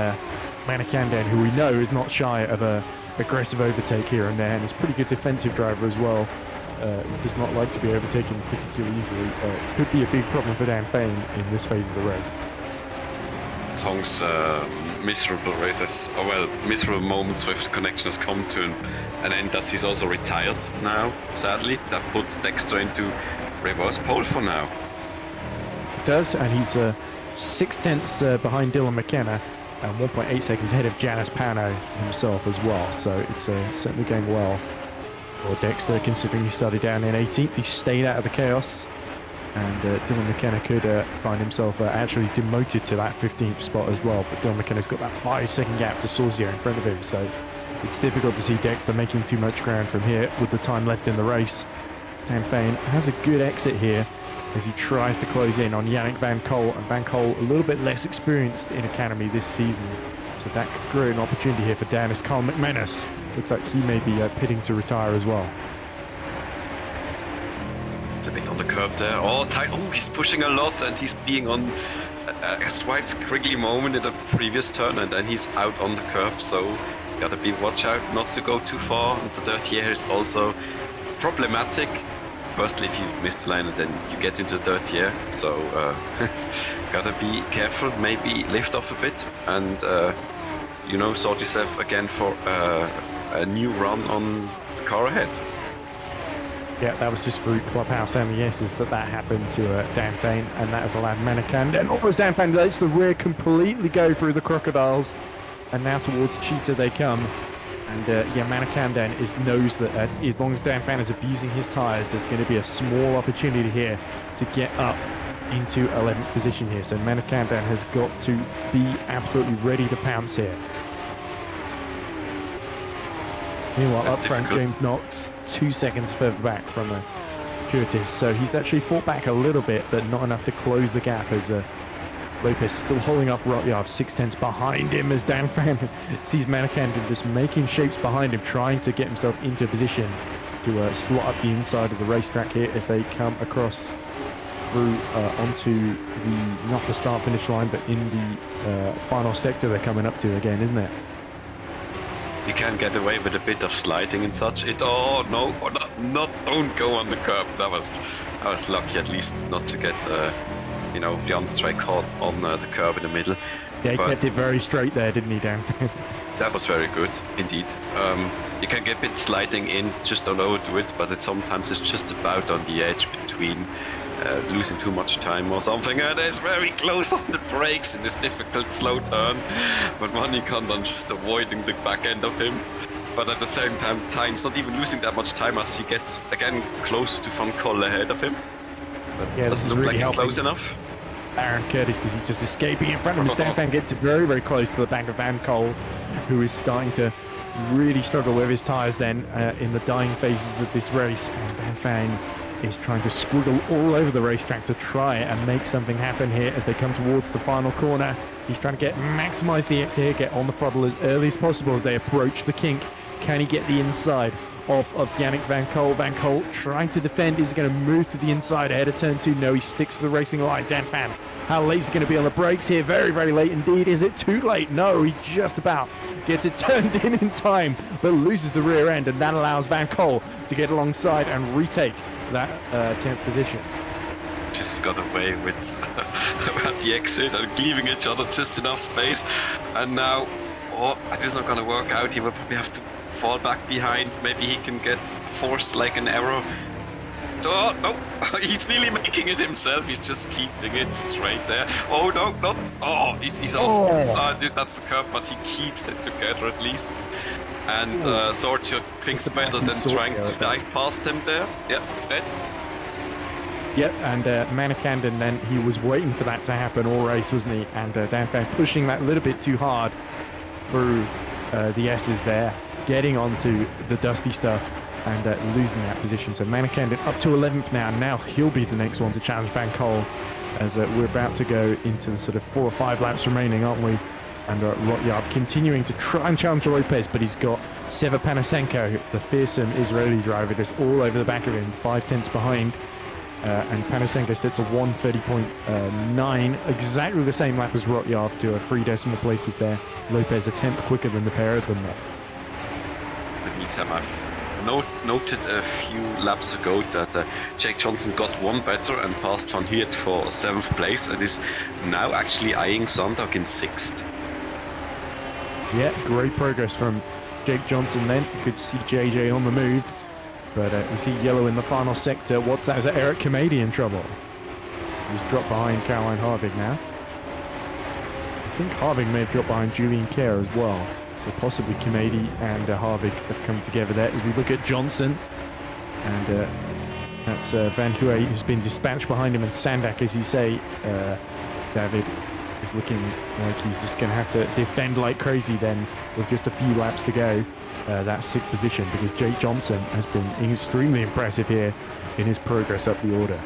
Manakanden, who we know is not shy of a aggressive overtake here and there, and is a pretty good defensive driver as well, does not like to be overtaken particularly easily, could be a big problem for Dan Thane in this phase of the race. Tong's miserable races, or well, miserable moments with the connection has come to an end, as he's also retired now, sadly. That puts Dexter into reverse pole for now. It does, and he's 6/10 behind Dylan McKenna and 1.8 seconds ahead of Janis Pano himself as well, so it's certainly going well for Dexter, considering he started down in 18th. He stayed out of the chaos, and Dylan McKenna could find himself actually demoted to that 15th spot as well, but Dylan McKenna's got that 5-second gap to Sorzio in front of him, so it's difficult to see Dexter making too much ground from here with the time left in the race. Dan Thane has a good exit here as he tries to close in on Yannick Van Cole, and Van Cole a little bit less experienced in Academy this season, so that could create an opportunity here for Dan, as Carl McManus looks like he may be pitting to retire as well. It's a bit on the curb there. Oh, he's pushing a lot, and he's being on a quite squiggly moment in the previous turn, and then he's out on the curb, so gotta be watch out not to go too far. And the dirty air is also problematic. Firstly, if you miss the line, then you get into the dirty air. So gotta be careful. Maybe lift off a bit and sort yourself again for a new run on the car ahead. Yeah, that was just through Clubhouse and the S's that happened to Dan Fain, and that has allowed Manikan. And almost Dan Fain lets the rear completely go through the crocodiles, and now towards Cheetah they come. And Manikan then knows that as long as Dan Fain is abusing his tyres, there's going to be a small opportunity here to get up into 11th position here. So Manikan then has got to be absolutely ready to pounce here. Meanwhile, up front, James Knox 2 seconds further back from Curtis. So he's actually fought back a little bit, but not enough to close the gap as Lopez still holding off Rotyov 6/10 behind him as Dan Fan sees Manikan just making shapes behind him, trying to get himself into position to slot up the inside of the racetrack here as they come across through onto not the start-finish line, but in the final sector they're coming up to again, isn't it? You can get away with a bit of sliding and such. Don't go on the curb. I was lucky at least not to get the undertrack caught on the curb in the middle. Yeah, he kept it very straight there, didn't he, Dan? That was very good indeed. You can get a bit sliding in, just don't overdo it, but sometimes it's just about on the edge between losing too much time or something, and it's very close on the brakes in this difficult slow turn, but Manikan then just avoiding the back end of him, but at the same time Tyne's not even losing that much time as he gets again close to Van Col ahead of him, but yeah, this doesn't is look really like he's close enough. Aaron Curtis, because he's just escaping in front of him. Dan Fan gets very, very close to the back of Van Col, who is starting to really struggle with his tyres then in the dying phases of this race, and Dan Fan is trying to squiggle all over the racetrack to try and make something happen here as they come towards the final corner. He's trying to maximise the exit here, get on the throttle as early as possible as they approach the kink. Can he get the inside of Yannick Van Col? Van Col trying to defend. Is he going to move to the inside ahead of turn 2? No, he sticks to the racing line. Dan Fan, how late is he going to be on the brakes here? Very, very late indeed. Is it too late? No, he just about gets it turned in time, but loses the rear end, and that allows Van Col to get alongside and retake that 10th position. Just got away with at the exit and leaving each other just enough space, and now it is not going to work out. He will probably have to fall back behind. Maybe he can get force like an arrow. Oh no, he's nearly making it himself. He's just keeping it straight there. Oh no, not. Oh, he's off. That's the curve, but he keeps it together at least. And Sortio thinks better than trying to dive past him there. Yeah, dead. Yep, and Manikanden then, he was waiting for that to happen all race, wasn't he? And Dan Fan pushing that a little bit too hard through the S's there, getting onto the dusty stuff and losing that position. So Manikanden up to 11th now. Now he'll be the next one to challenge Van Col as we're about to go into the sort of 4 or 5 laps remaining, aren't we? And Rotyov continuing to try and challenge Lopez, but he's got Seva Panasenko, the fearsome Israeli driver, just all over the back of him, 5/10 behind. And Panasenko sets a 1:30.9, exactly the same lap as Rotyov, to 3 decimal places there. Lopez a 10th quicker than the pair of them. In the meantime, I've noted a few laps ago that Jake Johnson got one better and passed Van Heert for 7th place, and is now actually eyeing Sondag in 6th. Yeah, great progress from Jake Johnson then. You could see JJ on the move, but we see yellow in the final sector. What's that? Is that Eric Kamady in trouble? He's dropped behind Caroline Harvig now. I think Harvig may have dropped behind Julian Kerr as well. So possibly Kamady and Harvig have come together there. As we look at Johnson, and that's Van Hue, who's been dispatched behind him, and Sandak, as you say, David, is looking like he's just going to have to defend like crazy then with just a few laps to go. That 6th position, because Jake Johnson has been extremely impressive here in his progress up the order.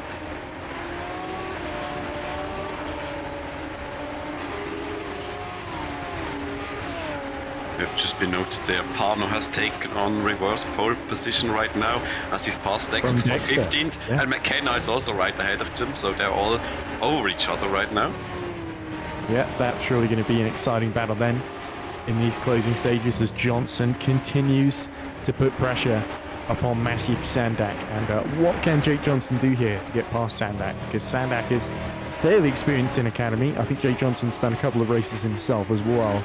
It's just been noted there, Pano has taken on reverse pole position right now as he's passed Dexter for 15th, yeah. And McKenna is also right ahead of him, so they're all over each other right now. Yeah, that's surely going to be an exciting battle then in these closing stages as Johnson continues to put pressure upon Maciej Sandak. And what can Jake Johnson do here to get past Sandak? Because Sandak is fairly experienced in Academy. I think Jake Johnson's done a couple of races himself as well.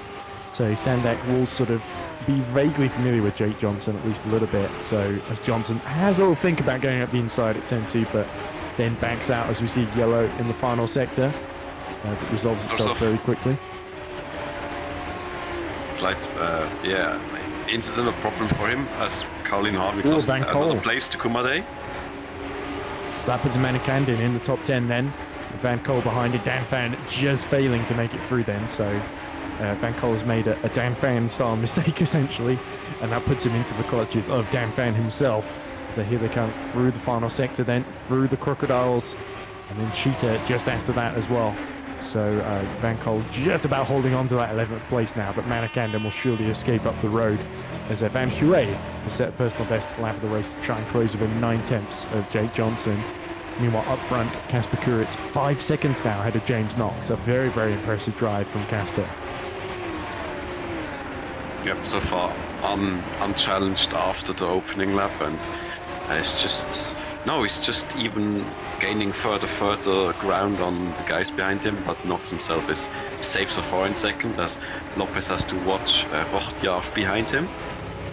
So Sandak will sort of be vaguely familiar with Jake Johnson, at least a little bit. So as Johnson has a little think about going up the inside at turn 2, but then backs out as we see yellow in the final sector. That resolves itself very quickly. Slight, yeah, incidental problem for him as Colin Harvick lost another place to Kumade. So that puts Manikandin in the top 10 then. Van Cole behind it. Dan Fan just failing to make it through then. So Van Cole has made a Dan Fan style mistake essentially, and that puts him into the clutches of Dan Fan himself. So here they come through the final sector then, through the Crocodiles, and then Cheetah just after that as well. So Van Cole just about holding on to that 11th place now, but Manikandin will surely escape up the road as Van Huey has set a personal best lap of the race to try and close within 9/10 of Jake Johnson. Meanwhile, up front, Kasper Kuritz 5 seconds now ahead of James Knox. A very, very impressive drive from Kasper. Yep, so far unchallenged after the opening lap, and it's just he's just even gaining further ground on the guys behind him, but Knox himself is safe so far in second as Lopez has to watch Rohdiaf behind him,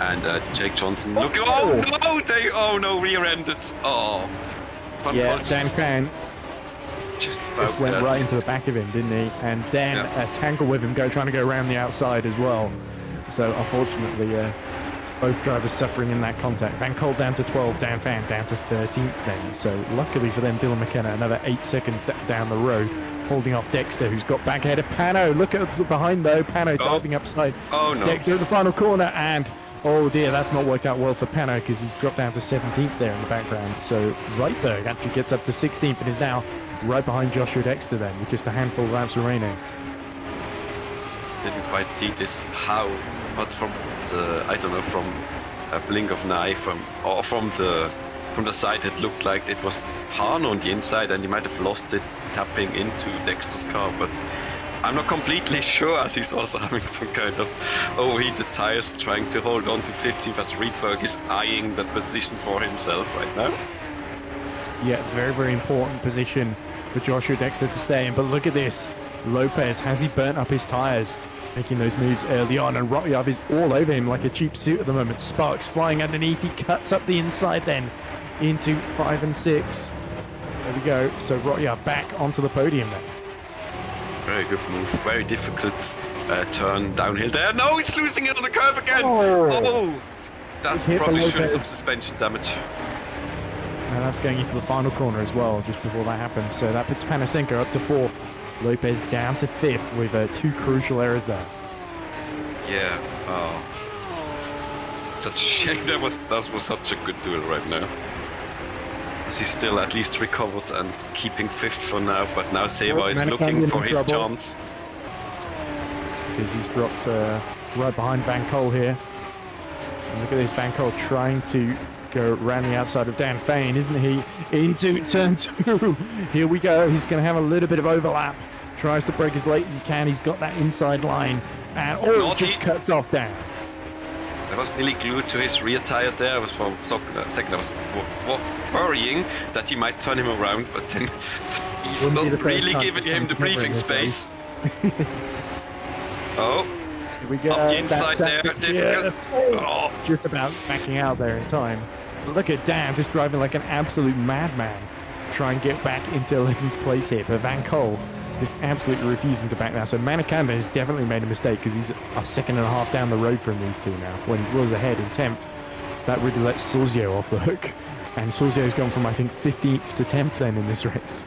and Jake Johnson looking. Oh no, rear-ended. Oh. Yeah, Dan Fan just went right into the back of him, didn't he? And then tangled with him, trying to go around the outside as well. So unfortunately, both drivers suffering in that contact. Van Cole down to 12, Dan Fan down to 13th then. So luckily for them, Dylan McKenna another 8 seconds down the road, holding off Dexter, who's got back ahead of Pano. Look at behind though, Pano diving upside. Oh no! Dexter at the final corner, and oh dear, that's not worked out well for Pano because he's dropped down to 17th there in the background. So Reitberg actually gets up to 16th and is now right behind Joshua Dexter then, with just a handful of laps remaining. Didn't quite see this but from the, I don't know, from a blink of an eye from the side, it looked like it was Pano on the inside, and he might have lost it tapping into Dexter's car, but I'm not completely sure, as he's also having some kind of overheated tires, trying to hold on to 15th as Reitberg is eyeing the position for himself right now. Yeah, very, very important position for Joshua Dexter to stay in, but look at this. Lopez, has he burnt up his tires? Making those moves early on, and Rotyov is all over him like a cheap suit at the moment. Sparks flying underneath, he cuts up the inside then into 5 and 6. There we go, so Rotyov back onto the podium then. Very good move, very difficult turn downhill there. No, he's losing it on the curve again! That's probably shows some suspension damage. And that's going into the final corner as well, just before that happens. So that puts Panasenko up to 4th. Lopez down to 5th with 2 crucial errors there. Yeah, such a shame. That was such a good duel right now. As he's still at least recovered and keeping 5th for now, but now Seva is looking for his chance. Because he's dropped right behind Van Cole here. And look at this, Van Cole trying to go around the outside of Dan Fain, isn't he? Into turn 2. Here we go. He's going to have a little bit of overlap. Tries to brake as late as he can. He's got that inside line. And just cuts off Dan. I was nearly glued to his rear tire there. I was for a second I was worrying that he might turn him around, but then he's not really giving him the breathing space. Oh. Here we go. Up the inside there. Just about backing out there in time. Look at Dan just driving like an absolute madman to try and get back into 11th place here. But Van Cole just absolutely refusing to back now. So Manikanda has definitely made a mistake because he's a second and a half down the road from these two now when he was ahead in 10th. So that really lets Sorzio off the hook. And Sorzio's gone from, I think, 15th to 10th then in this race.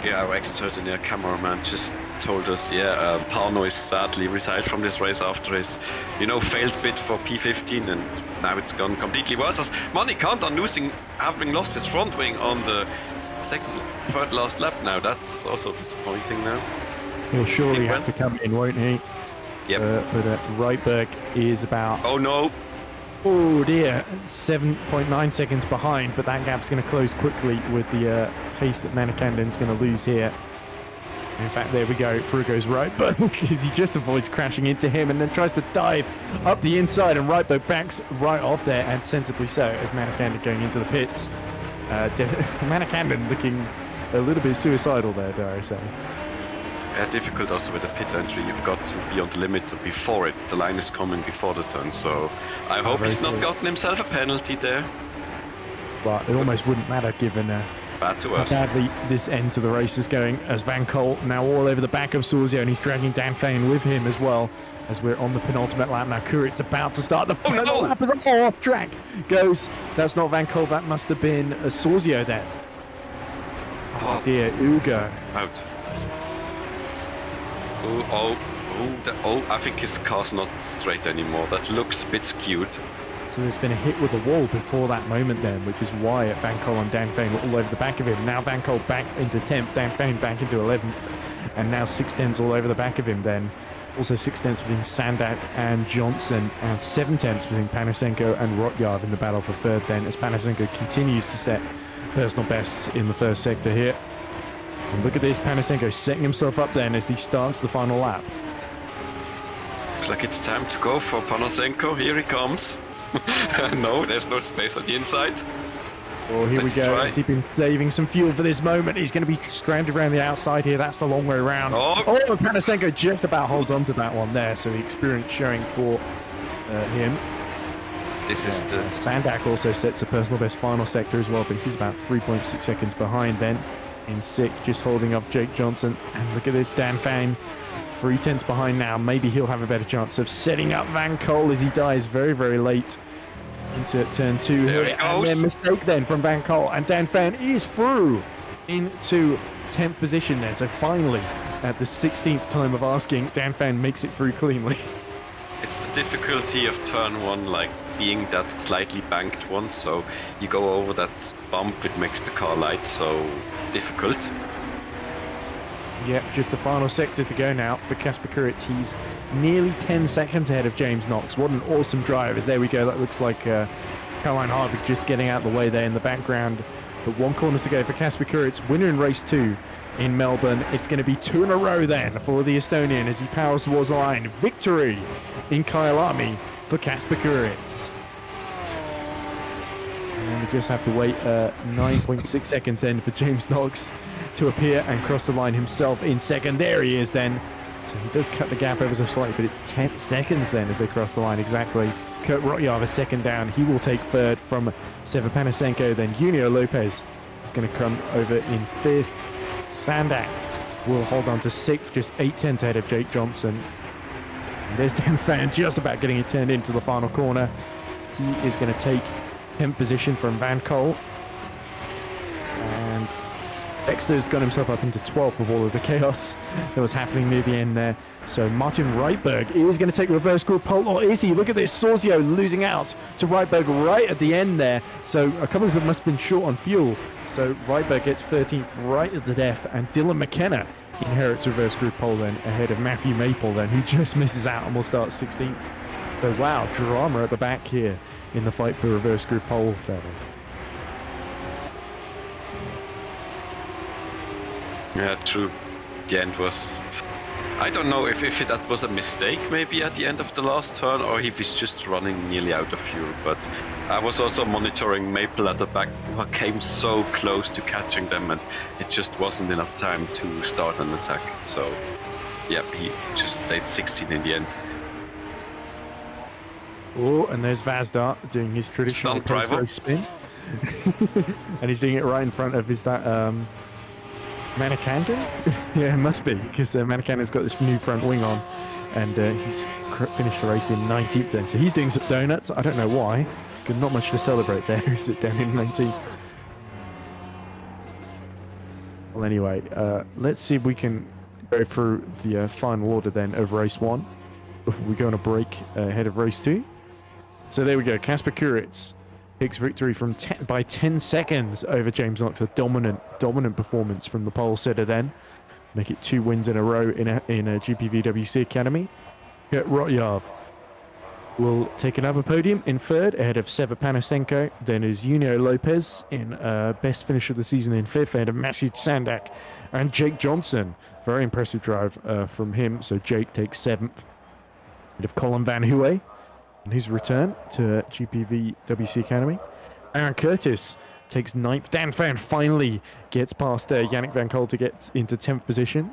Yeah, our extraordinary cameraman just told us, Pano is sadly retired from this race after his, failed bid for P15, and now it's gone completely worse. As Manikanda having lost his front wing on the third last lap now. That's also disappointing now. He'll surely have to come in, won't he? Yep. But Reitberg is about... Oh no! Oh dear, 7.9 seconds behind, but that gap's going to close quickly with the pace that Manikandan's going to lose here. In fact, there we go. Through goes Rydberg because he just avoids crashing into him and then tries to dive up the inside, and Rydberg backs right off there, and sensibly so, as Manikanen going into the pits. Manikanen looking a little bit suicidal there, dare I say. Yeah, difficult also with the pit entry. You've got to be on the limit before it. The line is coming before the turn, so I hope he's not gotten himself a penalty there. But it almost wouldn't matter given bad to how us. badly this end to the race is going, as Van Cole now all over the back of Sorzio, and he's dragging Dan Fane with him as well, as we're on the penultimate lap now. Kurit's about to start the final lap. Off track goes. That's not Van Cole, that must have been Sorzio then. Oh dear, Ugo. Out. I think his car's not straight anymore. That looks a bit skewed. So there's been a hit with the wall before that moment then, which is why Van Cole and Dan Fane were all over the back of him. Now Van Cole back into 10th, Dan Fane back into 11th, and now 6/10 all over the back of him then. Also 6/10 between Sandak and Johnson, and 7/10 between Panasenko and Rotyard in the battle for third then, as Panasenko continues to set personal bests in the first sector here. And look at this, Panasenko setting himself up then as he starts the final lap. Looks like it's time to go for Panasenko. Here he comes. No, there's no space on the inside. Oh, here we go. Has he been saving some fuel for this moment? He's going to be stranded around the outside here. That's the long way around. Oh, Panasenko just about holds on to that one there. So the experience showing for him. This is the... Sandak also sets a personal best final sector as well, but he's about 3.6 seconds behind then in 6th, just holding off Jake Johnson. And look at this, Dan Fane. 3/10 behind now. Maybe he'll have a better chance of setting up Van Cole as he dies very, very late into turn 2 there here. And then mistake then from Van Cole, and Dan Fane is through into 10th position there. So finally, at the 16th time of asking, Dan Fane makes it through cleanly. It's the difficulty of turn 1, like being that slightly banked one, so you go over that bump, it makes the car light, so difficult. Yep, just the final sector to go now for Kasper Kuritz. He's nearly 10 seconds ahead of James Knox. What an awesome drive. As there we go, that looks like Caroline Harvick just getting out of the way there in the background. But 1 corner to go for Kasper Kuritz, winner in race 2 in Melbourne. It's going to be 2 in a row then for the Estonian as he powers towards the line. Victory in Kyalami for Kasper Kuritz. And we just have to wait 9.6 seconds then for James Knox to appear and cross the line himself in second. There he is then. So he does cut the gap ever so slightly, but it's 10 seconds then as they cross the line exactly. Kurt Rotyard a second down. He will take third from Sever Panasenko. Then Junio Lopez is going to come over in 5th. Sandak will hold on to 6th, just 8/10 ahead of Jake Johnson. And there's Dan Fane just about getting it turned into the final corner. He is going to take 10th position from Van Cole. And Dexter's got himself up into 12th with all of the chaos that was happening near the end there. So Martin Rydberg is going to take the reverse group pole, or is he? Look at this, Sorzio losing out to Rydberg right at the end there. So a couple of them must have been short on fuel. So Rydberg gets 13th right at the death, and Dylan McKenna inherits reverse group pole then ahead of Matthew Maple then, who just misses out and will start 16th. So wow, drama at the back here in the fight for reverse group pole there. Yeah, true. The end was... I don't know if that was a mistake maybe at the end of the last turn, or if he's just running nearly out of fuel, but I was also monitoring Maple at the back, who came so close to catching them, and it just wasn't enough time to start an attack. So, yeah, he just stayed 16 in the end. Oh, and there's Vazda doing his traditional post-race spin. And he's doing it right in front of, is that Manikanen? Yeah, it must be, because Manikanen's got this new front wing on, and he's finished the race in 19th then. So he's doing some donuts. I don't know why. Not much to celebrate there, is it, down in 19th? Well, anyway, let's see if we can go through the final order then of race 1 before we go on a break ahead of race 2. So there we go. Kasper Kuritz picks victory from by 10 seconds over James Knox. A dominant performance from the pole sitter then. Make it 2 wins in a row in a GPVWC Academy. Kurt Rotyard will take another podium in third ahead of Seba Panasenko. Then is Junio Lopez in best finish of the season in fifth ahead of Matthew Sandak and Jake Johnson. Very impressive drive from him. So Jake takes seventh ahead of Colin Van Huwe in his return to GPVWC Academy. Aaron Curtis takes ninth. Dan Fan finally gets past Yannick Van Col to get into 10th position.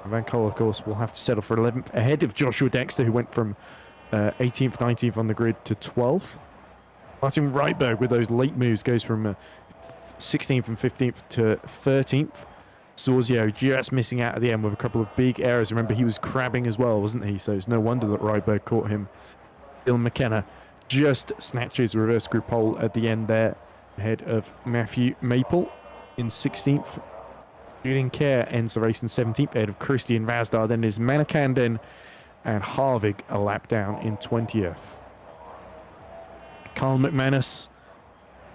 Van Col, of course, will have to settle for 11th ahead of Joshua Dexter, who went from 18th, 19th on the grid to 12th. Martin Reitberg with those late moves goes from 16th and 15th to 13th. Sorzio just missing out at the end with a couple of big errors. Remember, he was crabbing as well, wasn't he? So it's no wonder that Reitberg caught him. Dylan McKenna just snatches reverse group pole at the end there, ahead of Matthew Maple in 16th. Julian Kerr ends the race in 17th, ahead of Christian Vazdar. Then is Manakanden and Harvig a lap down in 20th. Carl McManus,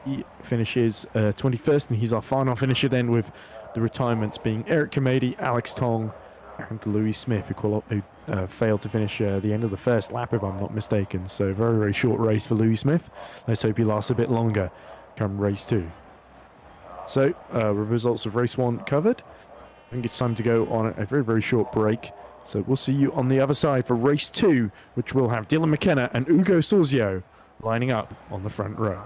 he finishes 21st, and he's our final finisher then, with the retirements being Eric Kamedi, Alex Tong, and Louis Smith, who failed to finish the end of the first lap, if I'm not mistaken. So very, very short race for Louis Smith. Let's hope he lasts a bit longer come race 2. So, results of race 1 covered. I think it's time to go on a very, very short break. So we'll see you on the other side for race 2, which will have Dylan McKenna and Ugo Sorzio lining up on the front row.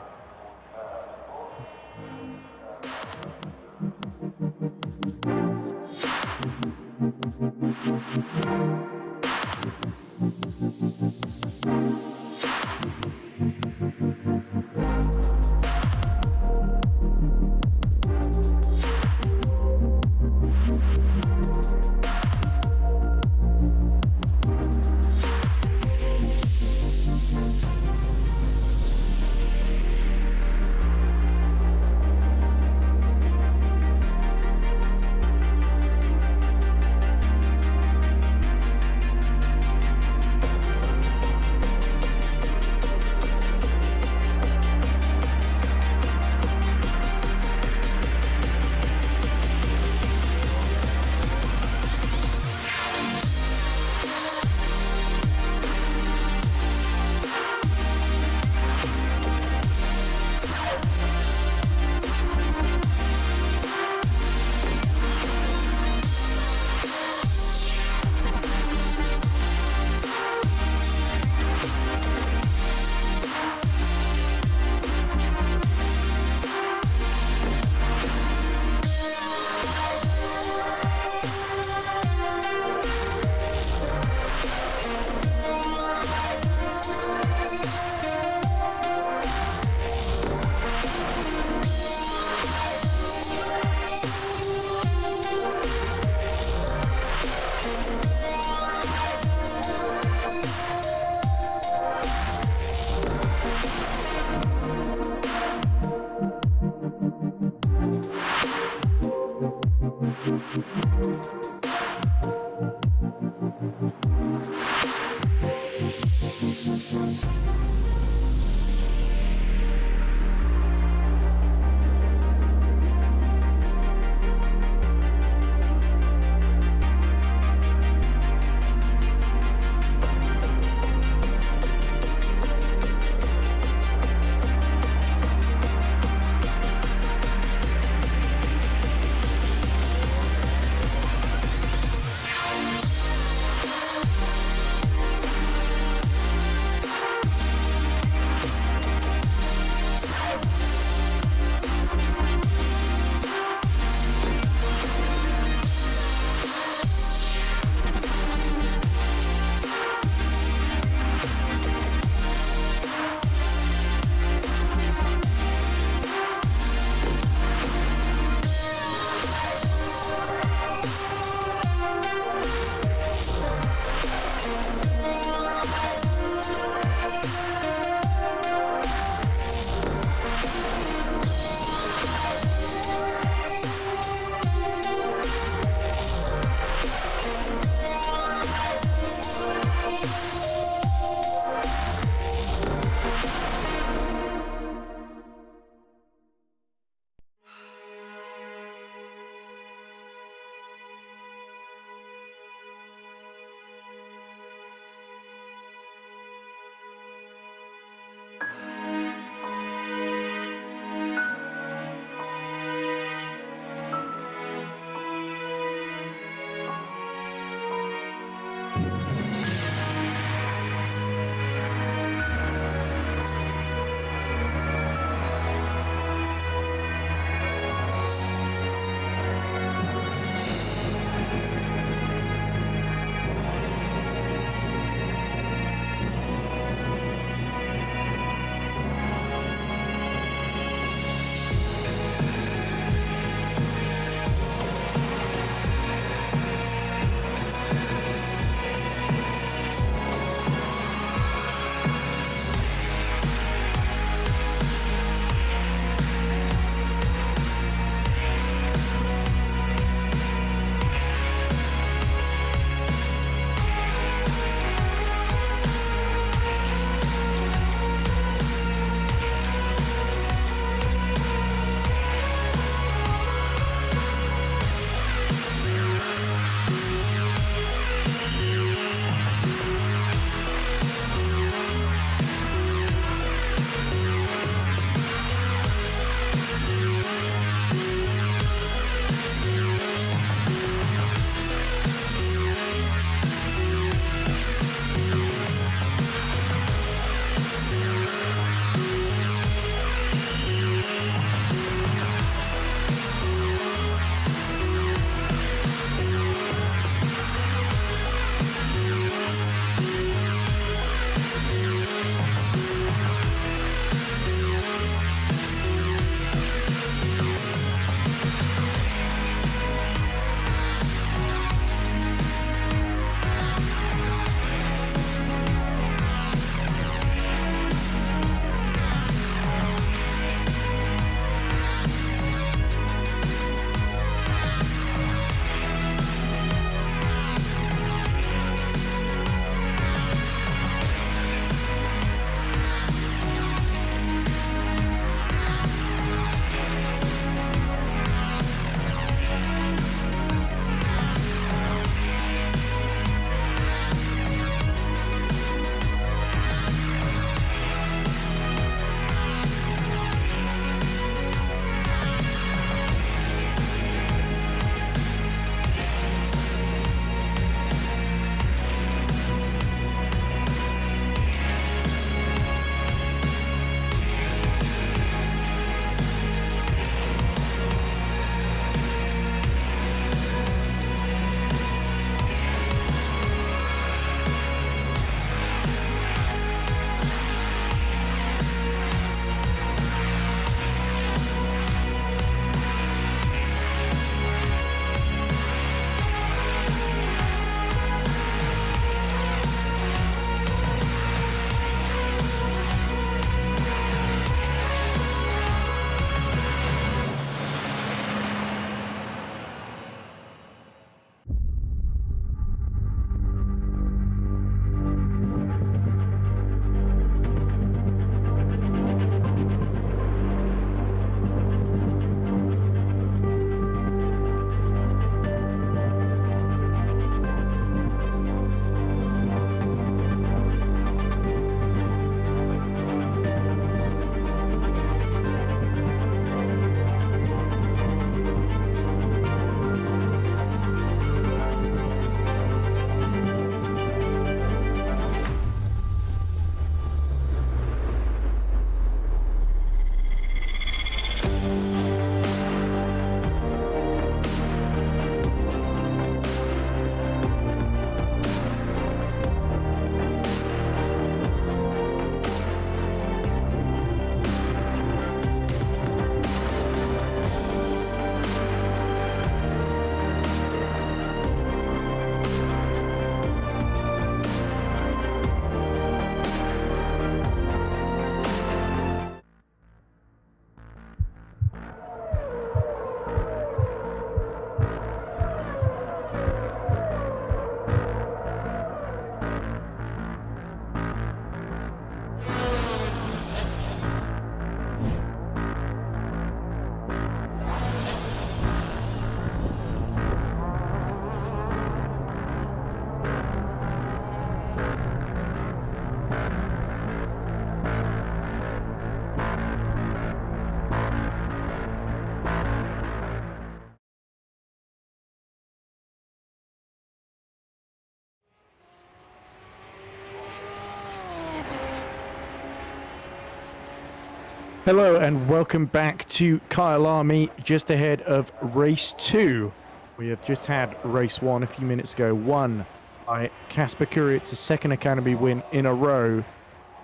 Hello and welcome back to Kyalami, just ahead of race 2. We have just had race 1 a few minutes ago, won by Casper Kuritz, a second Academy win in a row.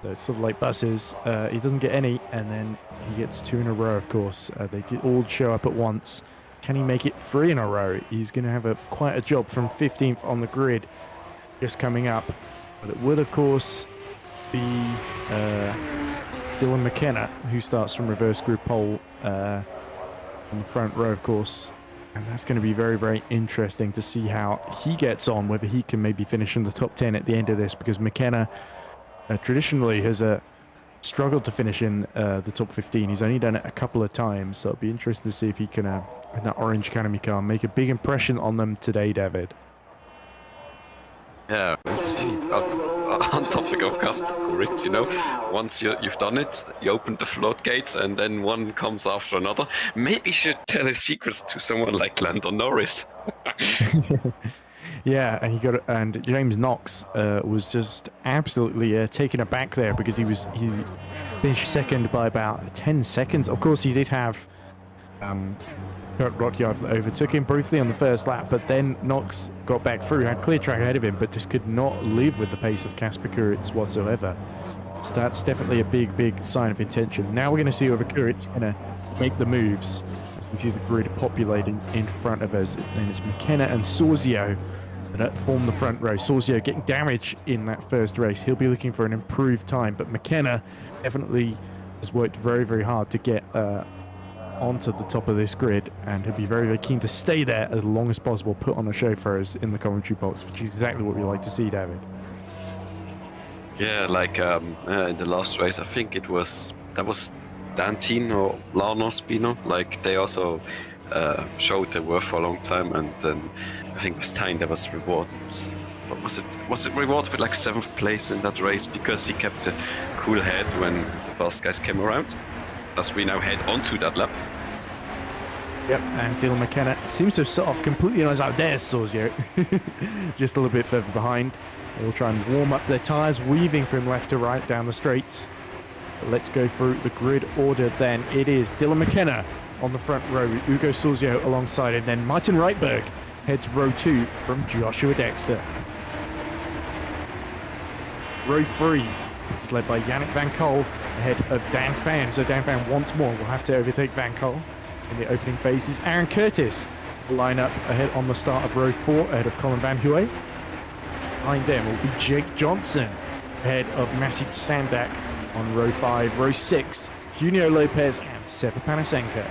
So it's sort of like buses. He doesn't get any, and then he gets 2 in a row, of course. They all show up at once. Can he make it 3 in a row? He's going to have quite a job from 15th on the grid just coming up. But it will, of course, be Dylan McKenna, who starts from reverse group pole on the front row, of course. And that's going to be very, very interesting to see how he gets on, whether he can maybe finish in the top 10 at the end of this, because McKenna traditionally has struggled to finish in the top 15. He's only done it a couple of times, so it'll be interesting to see if he can, in that orange Academy car, make a big impression on them today, David. Yeah, we'll see. On topic of Casper Kuritz, you know, once you've done it, you open the floodgates and then one comes after another. Maybe you should tell his secrets to someone like Lando Norris. Yeah, and James Knox was just absolutely taken aback there because he finished second by about 10 seconds. Of course, he did have Kurt Rotyard overtook him briefly on the first lap, but then Knox got back through, had clear track ahead of him, but just could not live with the pace of Casper Kuritz whatsoever. So that's definitely a big, big sign of intention. Now we're going to see whether Kuritz going to make the moves. As we see the grid populating in front of us, and it's McKenna and Sorzio that form the front row. Sorzio getting damage in that first race. He'll be looking for an improved time, but McKenna definitely has worked very, very hard to get onto the top of this grid, and he'll be very, very keen to stay there as long as possible, put on a show for us in the commentary box, which is exactly what we like to see, David. Yeah, like in the last race, I think that was Dantin or Lano Spino. Like they also showed they were for a long time, and then I think with Stein that was rewarded. What was it? Was it rewarded with like 7th place in that race because he kept a cool head when the fast guys came around? As we now head onto that lap. Yep, and Dylan McKenna seems to have set off completely on his out. There's Sorzio, just a little bit further behind. They'll try and warm up their tyres, weaving from left to right down the straights. But let's go through the grid order then. It is Dylan McKenna on the front row, Ugo Sorzio alongside him. Then Martin Reitberg heads row 2 from Joshua Dexter. Row 3 is led by Yannick Van Cole ahead of Dan Fan. So Dan Fan once more will have to overtake Van Cole in the opening phases. Aaron Curtis will line up ahead on the start of row 4 ahead of Colin Van Huey. Behind them will be Jake Johnson ahead of Maciej Sandak on row 5. Row 6, Junio Lopez and Seba Panasenko.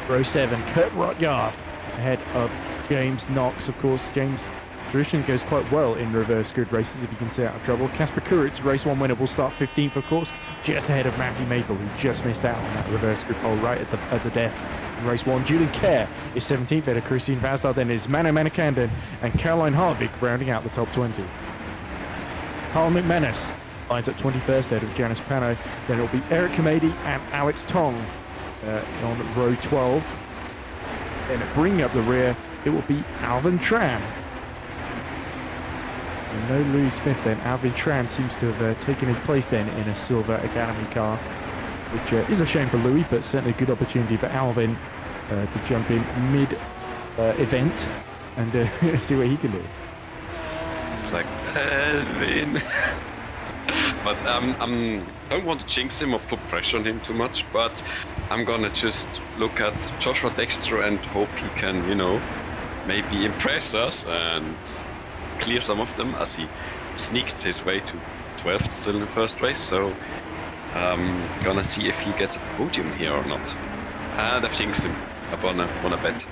Row 7, Kurt Rotyard ahead of James Knox. Of course, James traditionally goes quite well in reverse grid races if you can stay out of trouble. Casper Kuritz, race 1 winner, will start 15th, of course, just ahead of Matthew Mabel, who just missed out on that reverse grid pole right at the death in race 1. Julian Kerr is 17th ahead of Christine Vasdal. Then it's Mano Manikandan and Caroline Harvick rounding out the top 20. Carl McManus lines up 21st ahead of Janice Pano. Then it will be Eric Kamedi and Alex Tong on row 12. Then bringing up the rear, it will be Alvin Tran. And no Louis Smith then. Alvin Tran seems to have taken his place then in a silver Academy car, which is a shame for Louis, but certainly a good opportunity for Alvin to jump in mid-event and see what he can do. It's like, Alvin. But don't want to jinx him or put pressure on him too much, but I'm gonna just look at Joshua Dexter and hope he can, you know, maybe impress us and clear some of them, as he sneaked his way to 12th still in the first race. So gonna see if he gets a podium here or not. And I've jinxed him. I wanna bet.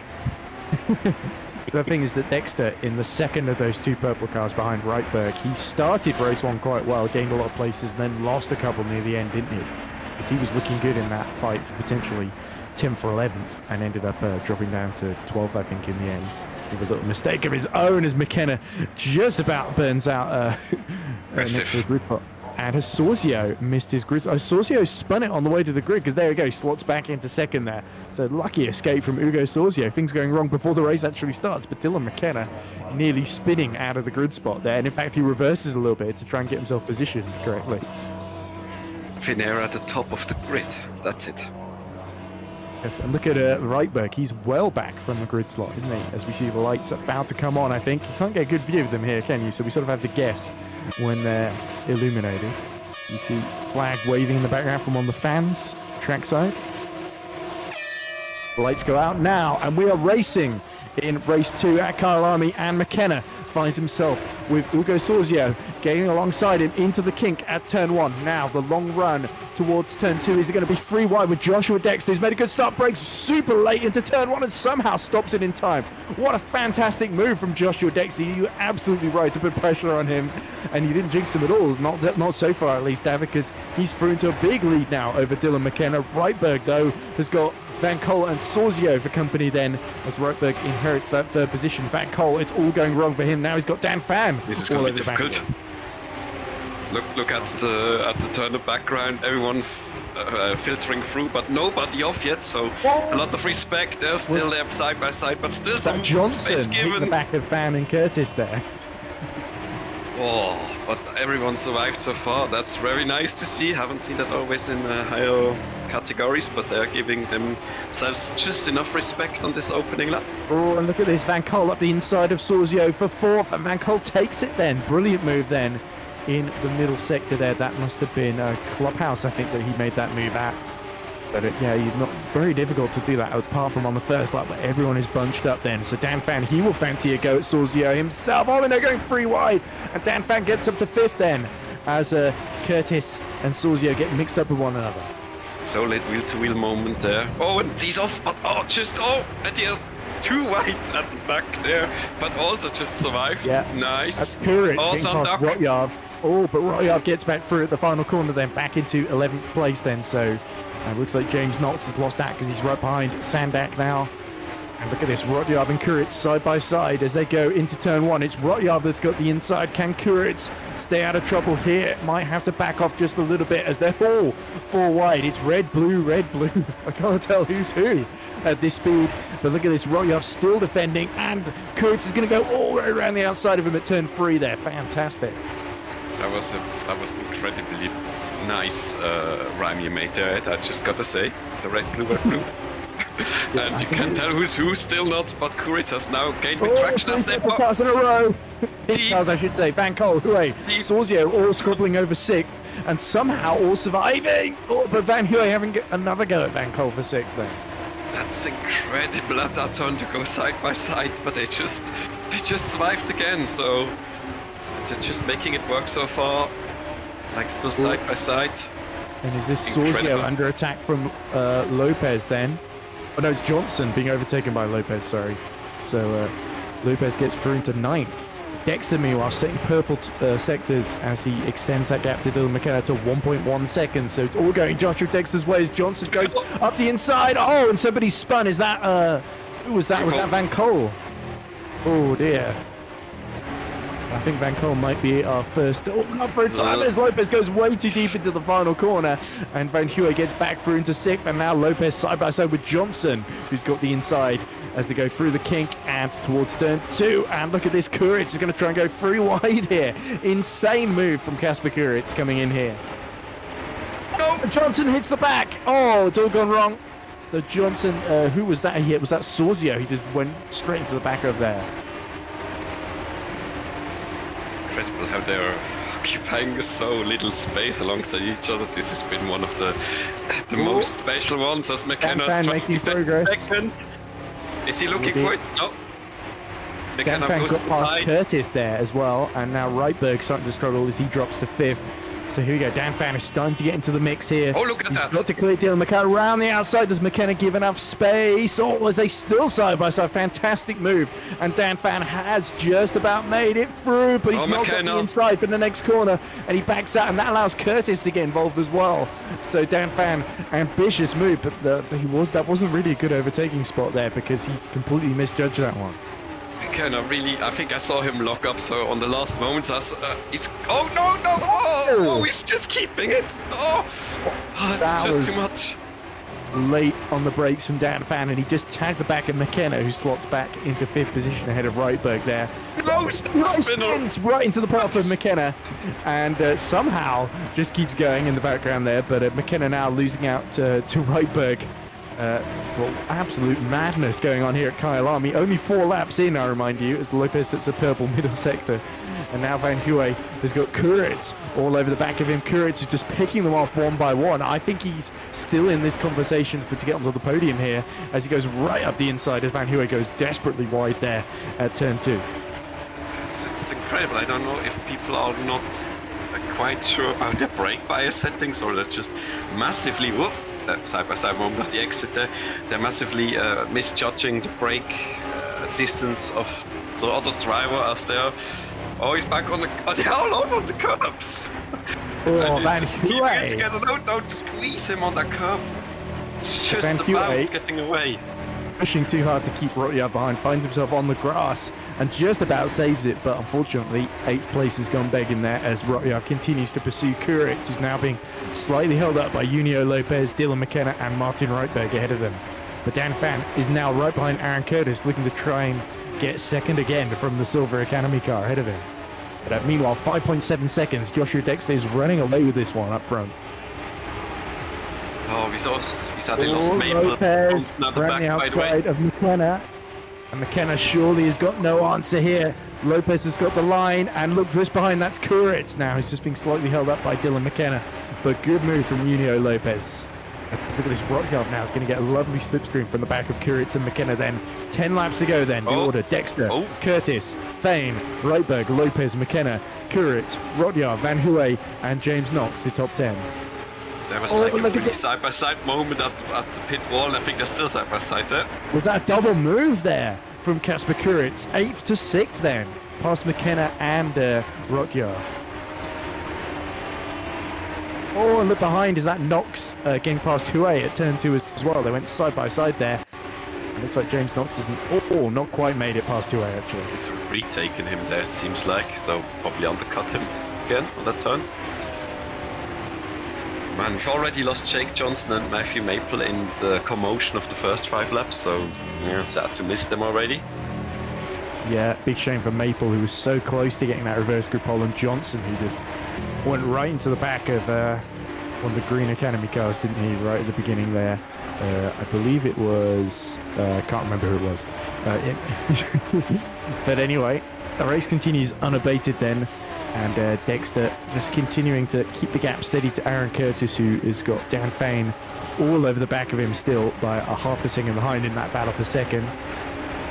The thing is that Dexter, in the second of those 2 purple cars behind Reitberg, he started race 1 quite well, gained a lot of places, and then lost a couple near the end, didn't he? Because he was looking good in that fight for potentially 10th or 11th, and ended up dropping down to 12th, I think, in the end. With a little mistake of his own, as McKenna just about burns out next to the grid pot. And has Sorzio missed his grid? Oh, Sorzio spun it on the way to the grid, because there we go, slots back into second there. So lucky escape from Ugo Sorzio. Things going wrong before the race actually starts, but Dylan McKenna nearly spinning out of the grid spot there. And in fact, he reverses a little bit to try and get himself positioned correctly. Finera at the top of the grid. That's it. Yes, and look at Reitberg. He's well back from the grid slot, isn't he? As we see the lights about to come on, I think. You can't get a good view of them here, can you? So we sort of have to guess when they're illuminated. You see flag waving in the background from on the fans trackside. The lights go out now, and we are racing in race 2 at Kyalami, and McKenna finds himself with Ugo Sorzio getting alongside him into the kink at turn 1. Now the long run towards turn 2 is going to be free wide with Joshua Dexter, who's made a good start, breaks super late into turn 1 and somehow stops it in time. What a fantastic move from Joshua Dexter. You're absolutely right to put pressure on him, and you didn't jinx him at all, not so far at least, David, because he's through into a big lead now over Dylan McKenna. Reitberg, though, has got Van Cole and Sorzio for company then, as Reitberg inherits that 3rd position. Van Cole, it's all going wrong for him now. He's got Dan Fan. This is going to be difficult. Look at the turn of background. Everyone filtering through, but nobody off yet. So a lot of respect. They're still there side by side, but still some Johnson space given. The back of Fan and Curtis there. Oh, but everyone survived so far. That's very nice to see. Haven't seen that always in higher categories, but they're giving themselves just enough respect on this opening lap. Oh, and look at this. Van Cole up the inside of Sorzio for 4th, and Van Cole takes it then. Brilliant move then in the middle sector there. That must have been a Clubhouse, I think, that he made that move at. But yeah, not very difficult to do that apart from on the first lap, but everyone is bunched up then. So Dan Fan, he will fancy a go at Sorzio himself. Oh, and they're going free wide, and Dan Fan gets up to 5th then, as Curtis and Sorzio get mixed up with one another. Solid wheel-to-wheel moment there. Oh, and he's off, but at the too wide at the back there, but also just survived. Yeah, nice. That's Kurit getting past Rotyov. Oh, but Rotyov gets back through at the final corner then, back into 11th place then. So it looks like James Knox has lost that because he's right behind Sandak now. And look at this, Rotyov and Kurit side by side as they go into turn 1. It's Rotyov that's got the inside. Can Kurit stay out of trouble here? Might have to back off just a little bit as they're all 4 wide. It's red, blue, red, blue. I can't tell who's who at this speed. But look at this, Rotyov still defending, and Kurit is going to go all the way around the outside of him at turn 3 there. Fantastic. That was incredibly nice rhyme you made there, Ed. I just got to say, the red, blue, red, blue. And you can tell who's who, still not, but Kurit has now gained traction as they pop. Cars in a row. Pit cars, I should say. Van Cole, Hue, Sorzio all scribbling over 6th, and somehow all surviving. Oh, but Van Hue having another go at Van Cole for 6th then. That's incredible at that turn to go side by side, but they just survived again. So they're just making it work so far. Like still side by side. And is this Sorzio under attack from Lopez then? Oh no, it's Johnson being overtaken by Lopez, sorry. So Lopez gets through into 9th. Dexter, meanwhile, setting purple sectors as he extends that gap to Dylan McKenna to 1.1 seconds. So it's all going Joshua Dexter's way as Johnson goes up the inside. Oh, and somebody spun. Is that, who was that? Was that Van Cole? Oh dear. I think Van Cole might be our first. Oh, not for a time as Lopez goes way too deep into the final corner, and Van Hue gets back through into 6th, and now Lopez side by side with Johnson, who's got the inside as they go through the kink and towards turn 2. And look at this, Kurit is going to try and go free wide here. Insane move from Kasper Kurit coming in here. No, Johnson hits the back. Oh, it's all gone wrong. The Johnson, who was that? Was that Sorzio? He just went straight into the back of there. Incredible how they're occupying so little space alongside each other. This has been one of the most special ones as McKenna's making progress. Second. Is he looking for it? No. McKenna got past Curtis there as well, and now Reitberg starting to struggle as he drops to 5th. So here we go. Dan Fan is starting to get into the mix here. Oh, look at that. Got to clear Dylan McKenna around the outside. Does McKenna give enough space? Or was they still side by side? Fantastic move. And Dan Fan has just about made it through, but he's not got the inside for the next corner. And he backs out, and that allows Curtis to get involved as well. So Dan Fan, ambitious move, but that wasn't really a good overtaking spot there because he completely misjudged that one. I think I saw him lock up, so on the last moments, he's... Oh, no! Oh, he's just keeping it! Oh, this is just too much. late on the brakes from Dan Fan, and he just tagged the back of McKenna, who slots back into 5th position ahead of Reitberg there. Nice spins right into the path of McKenna, and somehow just keeps going in the background there, but McKenna now losing out to Reitberg. Well, absolute madness going on here at Kyalami. Only 4 laps in, I remind you, as Lopez sits a purple middle sector. And now Van Huwe has got Kuritz all over the back of him. Kuritz is just picking them off one by one. I think he's still in this conversation to get onto the podium here, as he goes right up the inside as Van Huwe goes desperately wide there at turn 2. It's incredible. I don't know if people are not quite sure about their brake bias settings, or they're just massively side-by-side moment of the exit there. They're massively misjudging the brake distance of the other driver as they are. Oh, he's back on the. Oh, they're all over the curbs. Oh, Van Huwe. Don't squeeze him on that curb. It's just Van about getting away. Pushing too hard to keep Rotja behind, finds himself on the grass and just about saves it, but unfortunately 8th place has gone begging there as Rotja continues to pursue Kuritz, who's now being slightly held up by Junio Lopez, Dylan McKenna and Martin Reitberg ahead of them. But Dan Fan is now right behind Aaron Curtis, looking to try and get second again from the Silver Academy car ahead of him. But meanwhile, 5.7 seconds, Joshua Dexter is running away with this one up front. Oh, we saw they lost Maple. Lopez Now the ran back, the by the way. outside of McKenna. And McKenna surely has got no answer here. Lopez has got the line, and look just behind, that's Kuritz now. He's just being slightly held up by Dylan McKenna. But good move from Junio Lopez. Let's look at this Rotja now. He's going to get a lovely slipstream from the back of Kuritz and McKenna then. 10 laps to go then. The order: Dexter, Curtis, Thane, Reitberg, Lopez, McKenna, Kuritz, Rotja, Van Huwe, and James Knox, the top 10. There was like a really side-by-side moment at the pit wall, and I think they're still side-by-side there. Was that a double move there from Kasper Kuritz? 8th to 6th then, past McKenna and Rotja. Oh, and look behind, is that Knox getting past Huey at turn 2 as well. They went side-by-side there. It looks like James Knox has not quite made it past Huey actually. He's retaken him there, it seems like, so probably undercut him again on that turn. Man, we've already lost Jake Johnson and Matthew Maple in the commotion of the first 5 laps, so yeah, sad to miss them already. Yeah, big shame for Maple, who was so close to getting that reverse group pole, and Johnson, who just went right into the back of one of the Green Academy cars, didn't he, right at the beginning there. I believe it was, can't remember who it was. But anyway, the race continues unabated then. And Dexter just continuing to keep the gap steady to Aaron Curtis, who has got Dan Fane all over the back of him still by a half a second behind in that battle for second.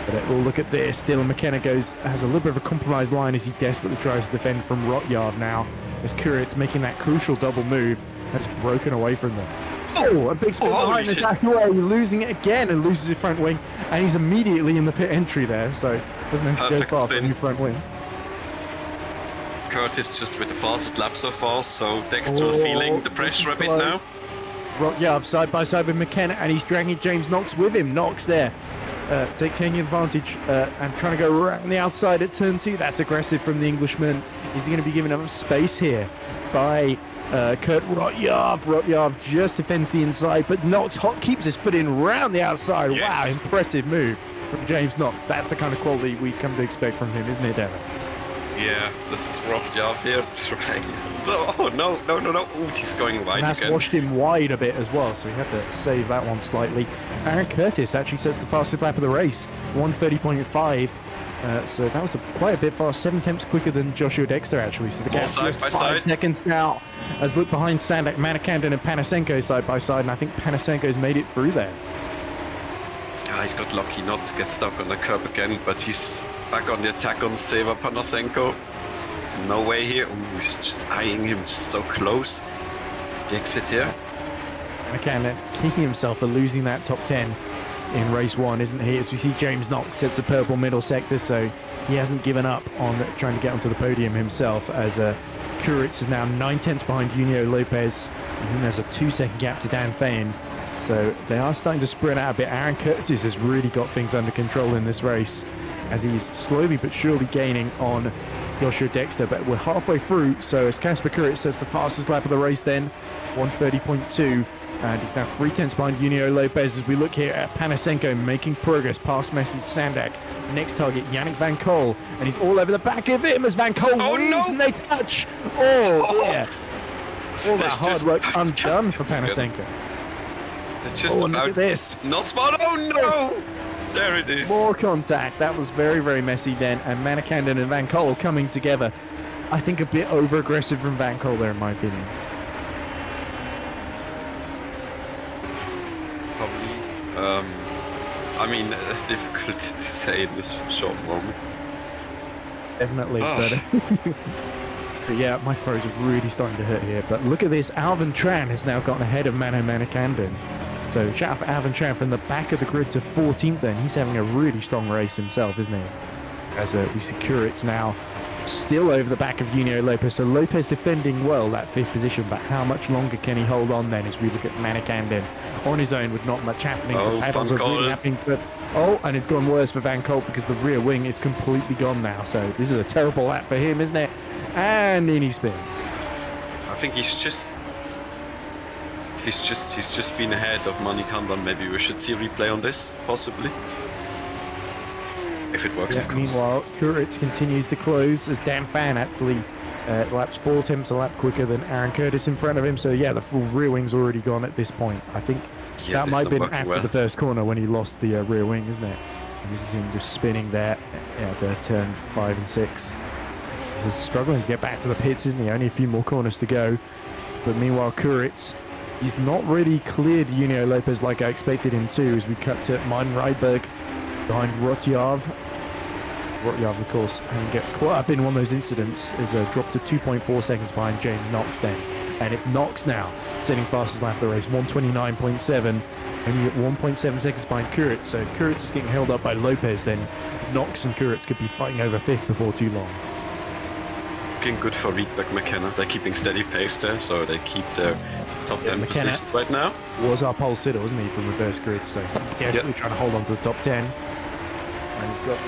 But we'll look at this. Dylan McKenna has a little bit of a compromised line as he desperately tries to defend from Rotja now. As Kuritz making that crucial double move that's broken away from them. Oh, a big spin behind this Akuei, losing it again and loses his front wing. And he's immediately in the pit entry there, so doesn't have to go far for a new front wing. Curtis just with the fastest lap so far, so Dexter feeling the pressure a bit now. Rotja side by side with McKenna, and he's dragging James Knox with him. Knox there, taking advantage and trying to go around the outside at turn 2. That's aggressive from the Englishman. Is he going to be given enough space here by Kurt Rotja? Rotja just defends the inside, but Knox keeps his foot in round the outside. Yes. Wow, impressive move from James Knox. That's the kind of quality we've come to expect from him, isn't it, Devin? Yeah, this is rough job here. Oh, no. Oh, he's going wide and that's washed him wide a bit as well, so he had to save that one slightly. Aaron Curtis actually sets the fastest lap of the race, 1:30.5. So that was quite a bit fast, 7 tenths quicker than Joshua Dexter actually. So the gap just 5 seconds now as look behind Sandak, Manikandan and Panasenko side by side, and I think Panasenko's made it through there. Yeah, he's got lucky not to get stuck on the curb again, but he's back on the attack on Seva Panasenko. No way here. Ooh, he's just eyeing him just so close. The exit here. Manikandan kicking himself for losing that top 10 in race 1, isn't he? As we see James Knox sets a purple middle sector, so he hasn't given up on trying to get onto the podium himself, as Kuritz is now 9 tenths behind Junio Lopez, and there's a 2-second gap to Dan Fane. So they are starting to spread out a bit. Aaron Curtis has really got things under control in this race, as he's slowly but surely gaining on Joshua Dexter, but we're halfway through, so as Kasper Kuritz sets the fastest lap of the race then, 1:30.2. And he's now 3/10 behind Junio Lopez as we look here at Panasenko making progress past Message Sandak. Next target, Yannick Van Cole, and he's all over the back of him as Van Cole wins and they touch. Oh, yeah. All that hard work undone for Panasenko. It's just look at this. Not smart. Oh, no. There it is. More contact. That was very, very messy then. And Manikandan and Van Cole coming together. I think a bit over-aggressive from Van Cole there, in my opinion. Probably. I mean, it's difficult to say in this short moment. Definitely, but yeah, my throat is really starting to hurt here. But look at this, Alvin Tran has now gotten ahead of Mano Manikandan. So shout out for Alvin Tran from the back of the grid to 14th then. He's having a really strong race himself, isn't he? As we secure it's now still over the back of Junio Lopez. So Lopez defending well that 5th position, but how much longer can he hold on then as we look at Manikandan on his own with not much happening. The pedals are really happening, but and it's gone worse for Van Cole because the rear wing is completely gone now. So this is a terrible lap for him, isn't it? And in he spins. I think he's just been ahead of Manikandan. Maybe we should see a replay on this, possibly. If it works, yeah, of course. Meanwhile, Kuritz continues to close as Dan Fan actually laps 4 tenths a lap quicker than Aaron Curtis in front of him. So yeah, the full rear wing's already gone at this point. I think that might have been after the first corner when he lost the rear wing, isn't it? And this is him just spinning there at turn 5 and 6. He's struggling to get back to the pits, isn't he? Only a few more corners to go. But meanwhile, Kuritz, he's not really cleared Junio Lopez like I expected him to as we cut to Martin Rydberg behind Rotjav. Rotjav, of course, and get caught up in one of those incidents is dropped to 2.4 seconds behind James Knox then. And it's Knox now setting fastest lap of the race, 129.7, only at 1.7 seconds behind Kuritz. So if Kuritz is getting held up by Lopez, then Knox and Kuritz could be fighting over 5th before too long. Looking good for Rydberg McKenna. They're keeping steady pace there, so they keep their top 10 McKenna position right now. Was our pole sitter, wasn't he, from reverse grid? So he's desperately trying to hold on to the top 10. And he's got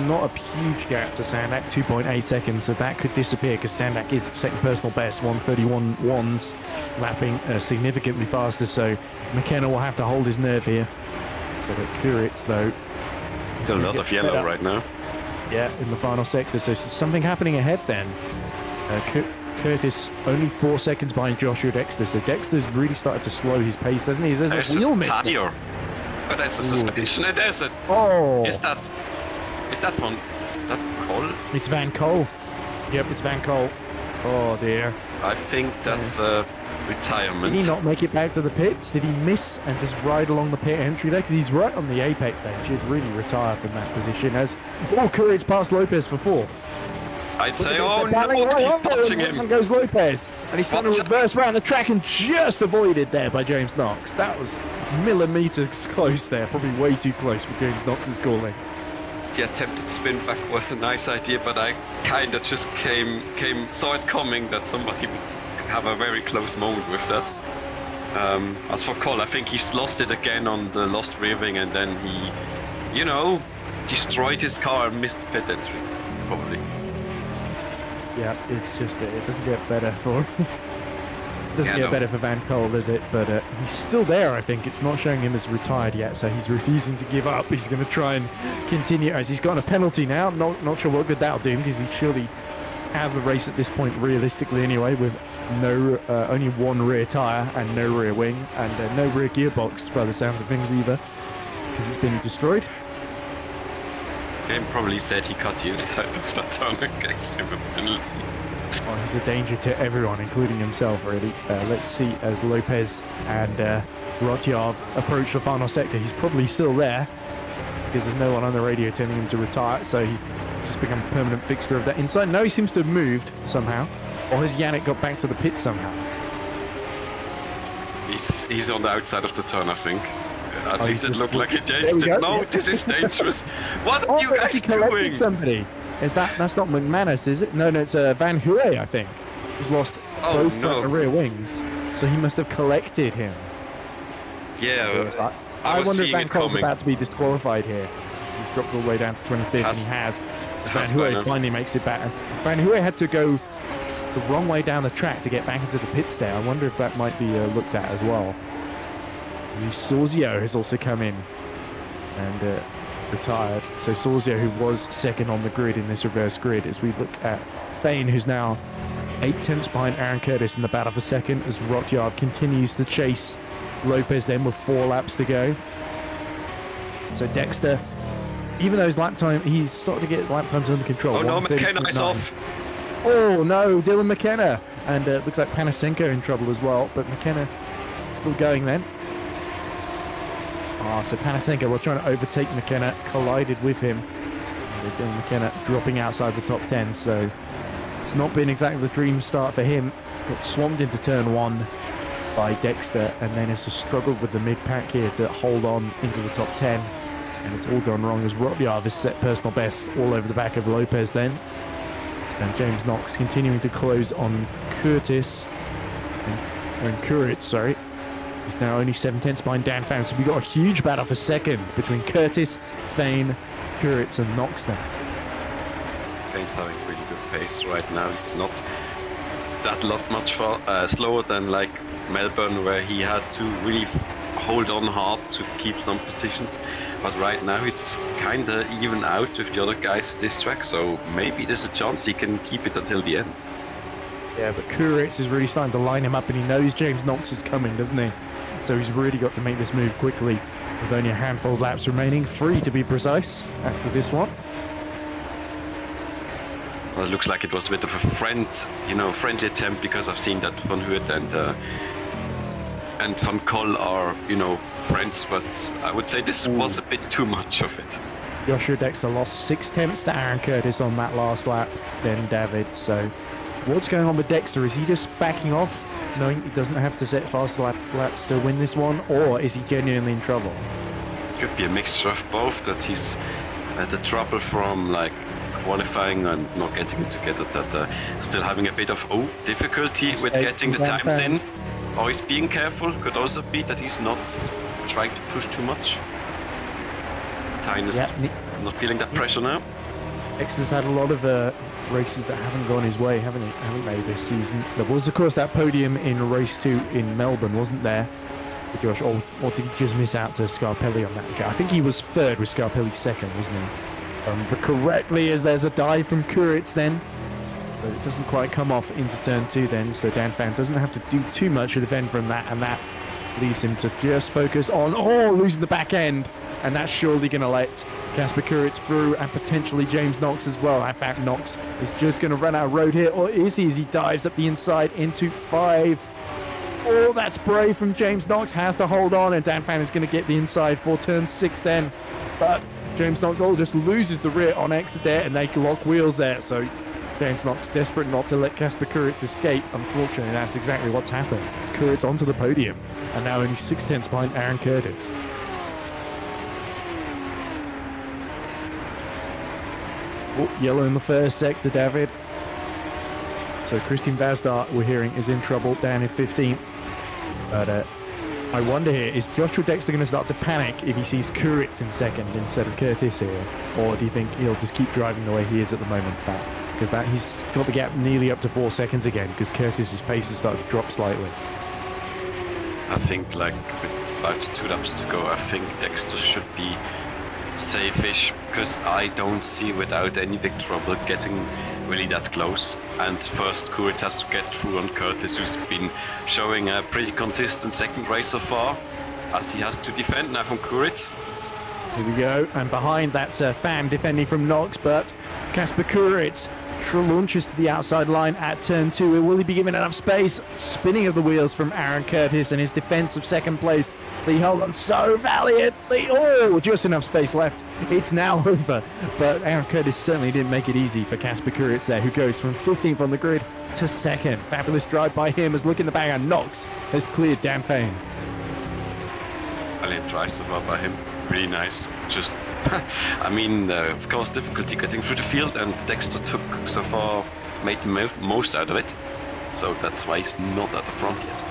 not a huge gap to Sandak, 2.8 seconds, so that could disappear because Sandak is second personal best, 1:31.1s, lapping significantly faster. So McKenna will have to hold his nerve here. But at Kuritz, though, there's a lot of yellow right now. Yeah, in the final sector. So something happening ahead then. Curtis only 4 seconds behind Joshua Dexter. So Dexter's really started to slow his pace, doesn't he? There's a wheel miss. Tire. But there's a suspension and there's a... Oh! Is that Cole? It's Van Cole. Yep, it's Van Cole. Oh dear. I think that's a retirement. Did he not make it back to the pits? Did he miss and just ride along the pit entry there? Because he's right on the apex there. He should really retire from that position as... Oh, Kuritz past Lopez for 4th. I'd say, oh no, he's touching him. And goes Lopez. And he's trying to reverse around the track and just avoided there by James Knox. That was millimeters close there. Probably way too close for James Knox's calling. The attempted spin back was a nice idea, but I kind of just saw it coming that somebody would have a very close moment with that. As for Cole, I think he's lost it again on the lost rear wing, and then he, destroyed his car and missed the pit entry, probably. Yeah, it's just it doesn't get better for better for Van Cole, does it? But he's still there, I think. It's not showing him as retired yet, so he's refusing to give up. He's going to try and continue as he's got a penalty now. Not sure what good that'll do because he surely have the race at this point realistically anyway, with no only one rear tyre and no rear wing and no rear gearbox by the sounds of things either, because it's been destroyed. Game probably said he cut the inside of that turn and gave him a penalty. Oh, he's a danger to everyone, including himself, really. Let's see as Lopez and Rotjav approach the final sector. He's probably still there because there's no one on the radio telling him to retire, so he's just become a permanent fixture of that inside. No, he seems to have moved somehow. Or has Yannick got back to the pit somehow? He's on the outside of the turn, I think. At least it looked like it. No, this is dangerous. What are you guys doing? Somebody. That's not McManus, is it? No, it's Van Hooy, I think. He's lost both front and rear wings, so he must have collected him. Yeah. I wonder if Van Cole's about to be disqualified here. He's dropped all the way down to 25th, and he has. Van Hooy finally makes it back. Van Hooy had to go the wrong way down the track to get back into the pits there. I wonder if that might be looked at as well. Sorzio has also come in and retired. So Sorzio, who was second on the grid in this reverse grid, as we look at Fane, who's now 8 tenths behind Aaron Curtis in the battle for second, as Rotyard continues to chase Lopez then with 4 laps to go. So Dexter, even though his lap time, he's starting to get lap times under control. Oh no, McKenna is off. Oh no, Dylan McKenna. And looks like Panasenko in trouble as well, but McKenna still going then. So Panasenko, while trying to overtake McKenna, collided with him. And Dylan McKenna dropping outside the top 10, so it's not been exactly the dream start for him. Got swamped into turn 1 by Dexter, and then has struggled with the mid-pack here to hold on into the top 10. And it's all gone wrong as Rotyard has set personal best all over the back of Lopez then. And James Knox continuing to close on Curtis. And Kuritz, sorry. He's now only 7 tenths behind Dan Fan. So we've got a huge battle for second between Curtis, Fane, Kuritz and Knox then. Fane's having really good pace right now. He's not that much slower than like Melbourne, where he had to really hold on hard to keep some positions. But right now he's kinda even out with the other guys this track, so maybe there's a chance he can keep it until the end. Yeah, but Kuritz is really starting to line him up, and he knows James Knox is coming, doesn't he? So he's really got to make this move quickly, with only a handful of laps remaining, 3 to be precise after this one. Well, it looks like it was a bit of a friendly attempt, because I've seen that Van Hoort and Van Kol are, friends, but I would say this was a bit too much of it. Joshua Dexter lost 6 tenths to Aaron Curtis on that last lap, then David. So what's going on with Dexter? Is he just backing off, knowing he doesn't have to set fast laps to win this one, or is he genuinely in trouble? Could be a mixture of both, that he's the trouble from qualifying and not getting it together, that still having a bit of difficulty with getting the times in, or he's being careful. Could also be that he's not trying to push too much. Tyne is not feeling that pressure now. Dexter's had a lot of races that haven't gone his way, haven't they, this season? There was, of course, that podium in race 2 in Melbourne, wasn't there? With Josh, or did he just miss out to Scarpelli on that? Okay, I think he was 3rd with Scarpelli 2nd, wasn't he? But correctly, as there's a dive from Kuritz then, but it doesn't quite come off into turn 2 then, so Dan Fan doesn't have to do too much to defend from that, and that leaves him to just focus on losing the back end, and that's surely going to let Casper Kuritz through, and potentially James Knox as well. In fact, Knox is just going to run out of road here, or is he, as he dives up the inside into 5. Oh, that's brave from James Knox, has to hold on, and Dan Fan is going to get the inside for turn 6 then, but James Knox just loses the rear on exit there, and they lock wheels there. So James Knox desperate not to let Casper Kuritz escape. Unfortunately, that's exactly what's happened. Kuritz onto the podium, and now only 6 tenths behind Aaron Curtis. Yellow in the first sector, David. So Christian Vazdar, we're hearing, is in trouble down in 15th. But I wonder here, is Joshua Dexter going to start to panic if he sees Kuritz in 2nd instead of Curtis here? Or do you think he'll just keep driving the way he is at the moment? Because he's got the gap nearly up to 4 seconds again, because Curtis's pace has started to drop slightly. I think with about 2 laps to go, I think Dexter should be safe-ish, because I don't see without any big trouble getting really that close. And first Kuritz has to get through on Curtis, who's been showing a pretty consistent 2nd race so far, as he has to defend now from Kuritz. Here we go, and behind that's Fan defending from Knox, but Casper Kuritz launches to the outside line at turn 2. Will he be given enough space? Spinning of the wheels from Aaron Curtis, and his defense of 2nd place. He held on so valiantly. Just enough space left. It's now over. But Aaron Curtis certainly didn't make it easy for Casper Kuritz there, who goes from 15th on the grid to 2nd. Fabulous drive by him, as looking the back, and Knox has cleared Dan Fane. Brilliant drive so far by him. Really nice. Just, of course, difficulty getting through the field, and Dexter took so far, made the most out of it. So that's why he's not at the front yet.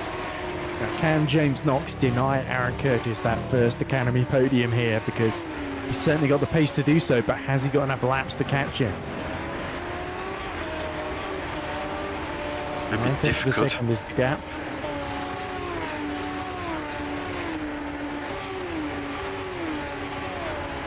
Now, can James Knox deny Aaron Curtis that first Academy podium here? Because he's certainly got the pace to do so, but has he got enough laps to catch him? A bit 9 tenths of a difficult. second is the gap.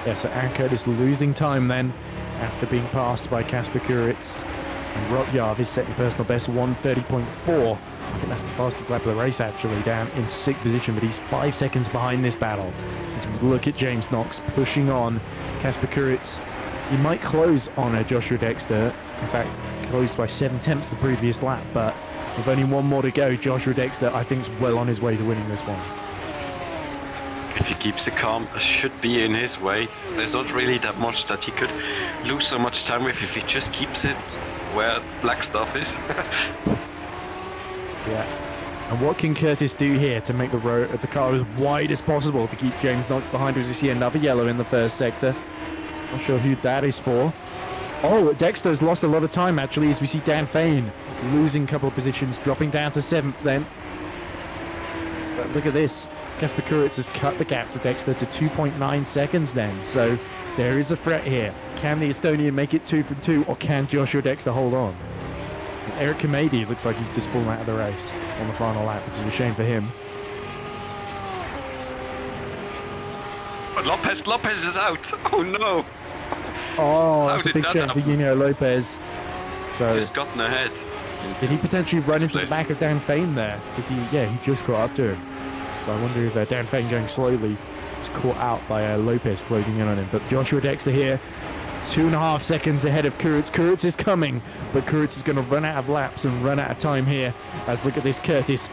Yeah, so Aaron Curtis losing time then after being passed by Kasper Kuritz. And Rotjarv is setting personal best 1:30.4. I think that's the fastest lap of the race actually, down in 6th position, but he's 5 seconds behind this battle. As we look at James Knox pushing on Kasper Kuritz, he might close on Joshua Dexter. In fact, closed by 7 tenths the previous lap, but with only one more to go, Joshua Dexter, I think, is well on his way to winning this one. If he keeps it calm, it should be in his way. There's not really that much that he could lose so much time with if he just keeps it where black stuff is. Yeah. And what can Curtis do here to make the car as wide as possible to keep James Knox behind as we see another yellow in the first sector? Not sure who that is for. Oh, Dexter's lost a lot of time actually, as we see Dan Fain losing a couple of positions, dropping down to 7th then. But look at this. Kasper Kuritz has cut the gap to Dexter to 2.9 seconds then. So there is a threat here. Can the Estonian make it 2 from 2, or can Joshua Dexter hold on? Eric Kamedi looks like he's just fallen out of the race on the final lap, which is a shame for him. But Lopez is out. Oh no! Oh, How that's a did big that shame for happen? Junio Lopez. So Just gotten ahead. did he potentially run into the place. back of Dan Fain there? Because he just caught up to him. So I wonder if Dan Fain going slowly was caught out by Lopez closing in on him. But Joshua Dexter here, 2.5 seconds ahead of Kuritz. Kuritz is coming, but Kuritz is going to run out of laps and run out of time here. As look at this, Curtis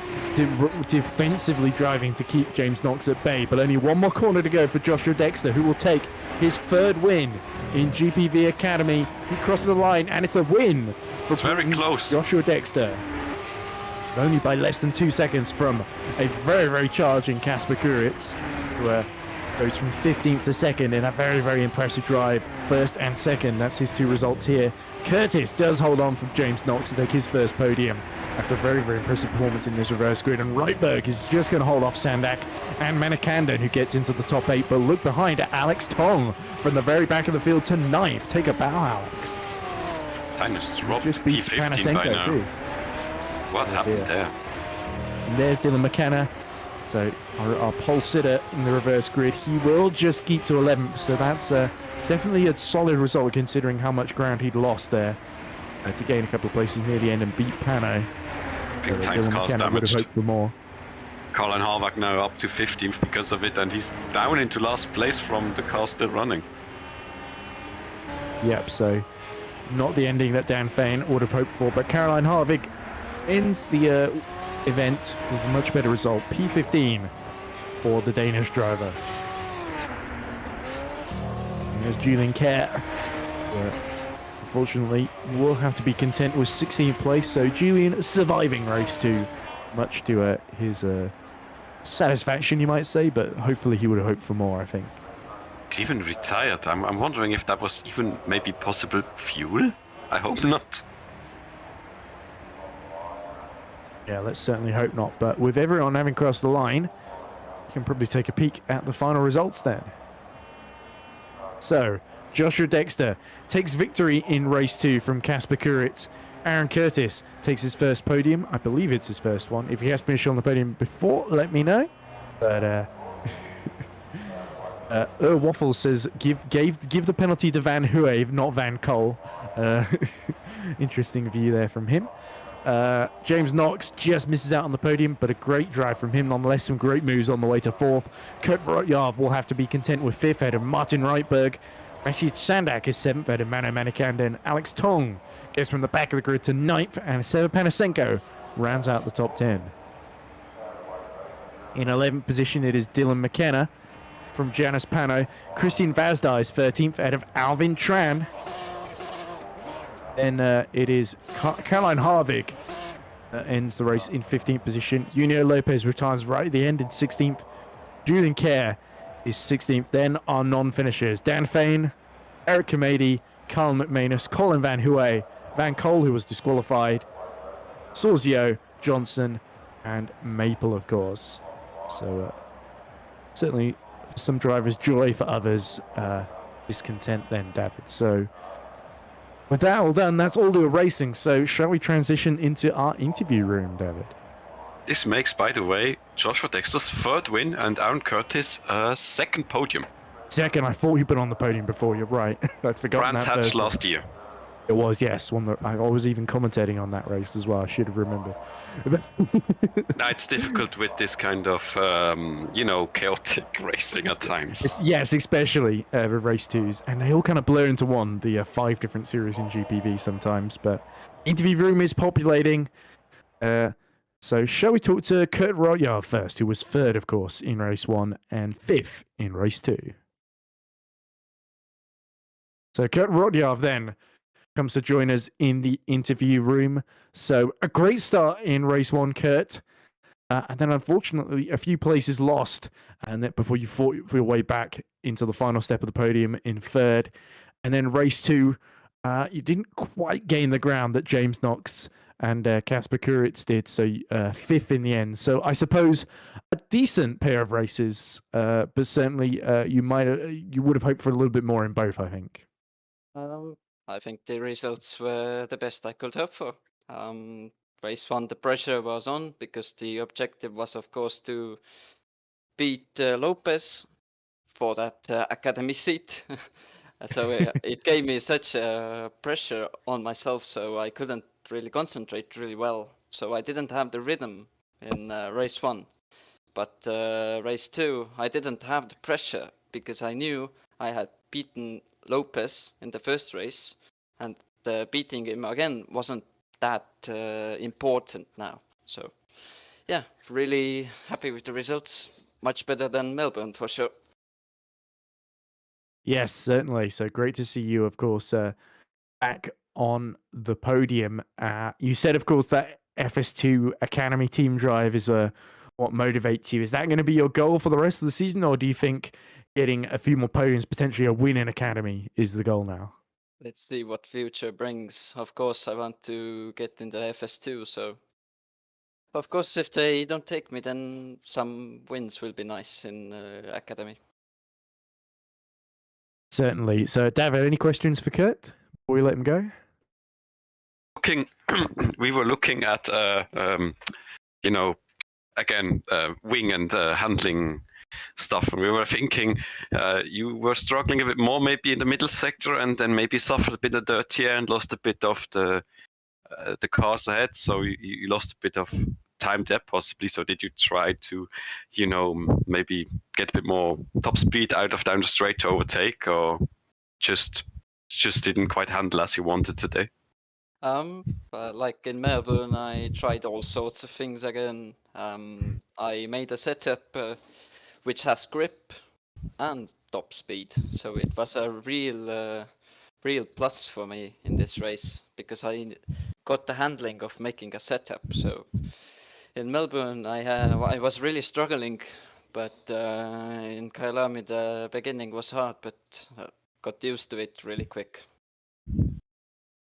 defensively driving to keep James Knox at bay. But only one more corner to go for Joshua Dexter, who will take his 3rd win in GPV Academy. He crosses the line, and it's a win for It's very Britain's close. Joshua Dexter. Only by less than 2 seconds from a very, very charging Kasper Kuritz, who goes from 15th to 2nd in a very, very impressive drive. 1st and 2nd, that's his 2 results here. Curtis does hold on from James Knox to take his 1st podium after a very, very impressive performance in this reverse grid. And Reitberg is just going to hold off Sandak and Manikandan, who gets into the top 8. But look behind at Alex Tong from the very back of the field to 9th. Take a bow, Alex. Finest drop Just beats P15 by Panasenko now. too. What happened there? And there's Dylan McKenna. So our pole sitter in the reverse grid, he will just keep to 11th. So that's definitely a solid result considering how much ground he'd lost there to gain a couple of places near the end and beat Pano. Big times Dylan cars McKenna would have damaged. hoped for more. Colin Harvack now up to 15th because of it, and he's down into last place from the car still running. Yep, so not the ending that Dan Fain would have hoped for, but Caroline Harvig ends the event with a much better result. P15 for the Danish driver. And there's Julian Kerr. Unfortunately, will have to be content with 16th place, so Julian surviving race 2, much to his satisfaction, you might say, but hopefully he would have hoped for more, I think. He's even retired. I'm wondering if that was even maybe possible fuel? I hope not. Yeah, let's certainly hope not. But with everyone having crossed the line, you can probably take a peek at the final results then. So, Joshua Dexter takes victory in race 2 from Kasper Kuritz. Aaron Curtis takes his 1st podium. I believe it's his 1st one. If he has finished on the podium before, let me know. But Waffle says give the penalty to Van Huave, not Van Cole. Interesting view there from him. James Knox just misses out on the podium, but a great drive from him nonetheless. Some great moves on the way to 4th. Kurt Rotjarv will have to be content with 5th ahead of Martin Reitberg. Rashid Sandak is 7th ahead of Mano Manikandan. Alex Tong gets from the back of the grid to 9th, and Seba Panasenko rounds out the top 10. In 11th position, it is Dylan McKenna from Janus Pano. Christian Vazda is 13th ahead of Alvin Tran. Then it is Caroline Harvig ends the race in 15th position. Junio Lopez retires right at the end in 16th. Julian Kerr is 16th. Then our non-finishers: Dan Fain, Eric Kamedi, Carl McManus, Colin Van Huwe, Van Cole, who was disqualified, Sorzio, Johnson, and Maple, of course. So certainly for some drivers, joy; for others, discontent then, David. So With that all done, that's all the racing. So shall we transition into our interview room, David? This makes, by the way, Joshua Dexter's third win and Aaron Curtis' second podium. Second, I thought he'd been on the podium before. You're right. I'd forgotten Brands that. Hatch last year. It was, yes. One that I was even commentating on that race as well. I should have remembered. It's difficult with this kind of, chaotic racing at times. Yes, especially with race twos. And they all kind of blur into one, the 5 different series in GPV sometimes. But interview room is populating. So shall we talk to Kurt Rodyard first, who was 3rd, of course, in race 1 and 5th in race 2. So Kurt Rodyard then comes to join us in the interview room. So a great start in race 1, Kurt. And then unfortunately a few places lost, and then before you fought for your way back into the final step of the podium in 3rd. And then race 2, you didn't quite gain the ground that James Knox and Kasper Kuritz did, so 5th in the end. So I suppose a decent pair of races, but certainly you would have hoped for a little bit more in both, I think. I think the results were the best I could hope for. Race 1, the pressure was on because the objective was, of course, to beat Lopez for that academy seat. So it gave me such pressure on myself, so I couldn't really concentrate really well. So I didn't have the rhythm in race 1. But race 2, I didn't have the pressure because I knew I had beaten Lopez in the first race, and beating him again wasn't that important now. So yeah, really happy with the results. Much better than Melbourne for sure. Yes, certainly. So great to see you, of course, back on the podium. You said, of course, that FS2 Academy team drive is what motivates you. Is that going to be your goal for the rest of the season, or do you think getting a few more podiums, potentially a win in Academy, is the goal now? Let's see what future brings. Of course, I want to get in the FS2, so of course, if they don't take me, then some wins will be nice in Academy. Certainly. So, David, any questions for Kurt before we let him go? We were looking at, again, wing and handling stuff, and we were thinking you were struggling a bit more maybe in the middle sector, and then maybe suffered a bit of dirty air and lost a bit of the cars ahead, so you lost a bit of time there possibly. So did you try to maybe get a bit more top speed out of down the straight to overtake, or just didn't quite handle as you wanted today? Like in Melbourne, I tried all sorts of things again. I made a setup which has grip and top speed, so it was a real plus for me in this race because I got the handling of making a setup. So in Melbourne, I was really struggling, but in Kyalami the beginning was hard, but got used to it really quick.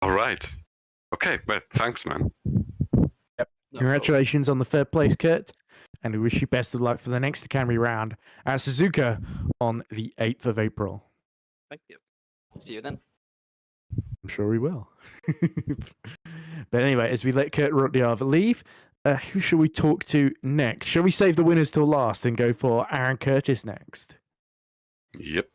All right. Okay, well, thanks, man. Yep. No Congratulations on the 3rd place, Kurt, and we wish you best of luck for the next Academy round at Suzuka on the 8th of April. Thank you. See you then. I'm sure we will. But anyway, as we let Kurt Rodyard leave, who shall we talk to next? Shall we save the winners till last and go for Aaron Curtis next? Yep.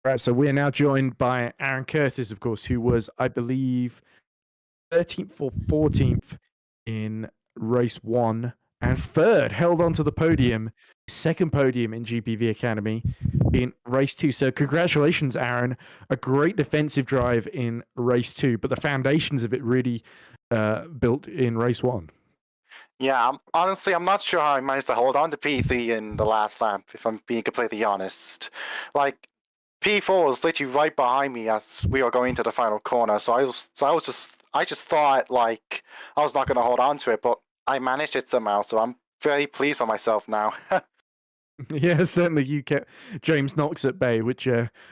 Right, so we are now joined by Aaron Curtis, of course, who was, I believe, 13th or 14th in race 1 and 3rd, held onto the podium, 2nd podium in GPV Academy in race 2. So congratulations, Aaron. A great defensive drive in race 2, but the foundations of it really built in race 1. Yeah, honestly, I'm not sure how I managed to hold on to P3 in the last lap, if I'm being completely honest. Like, P4 was literally right behind me as we were going into the final corner, so I just thought like I was not going to hold on to it, but I managed it somehow. So I'm very pleased with myself now. Yeah, certainly you kept James Knox at bay, which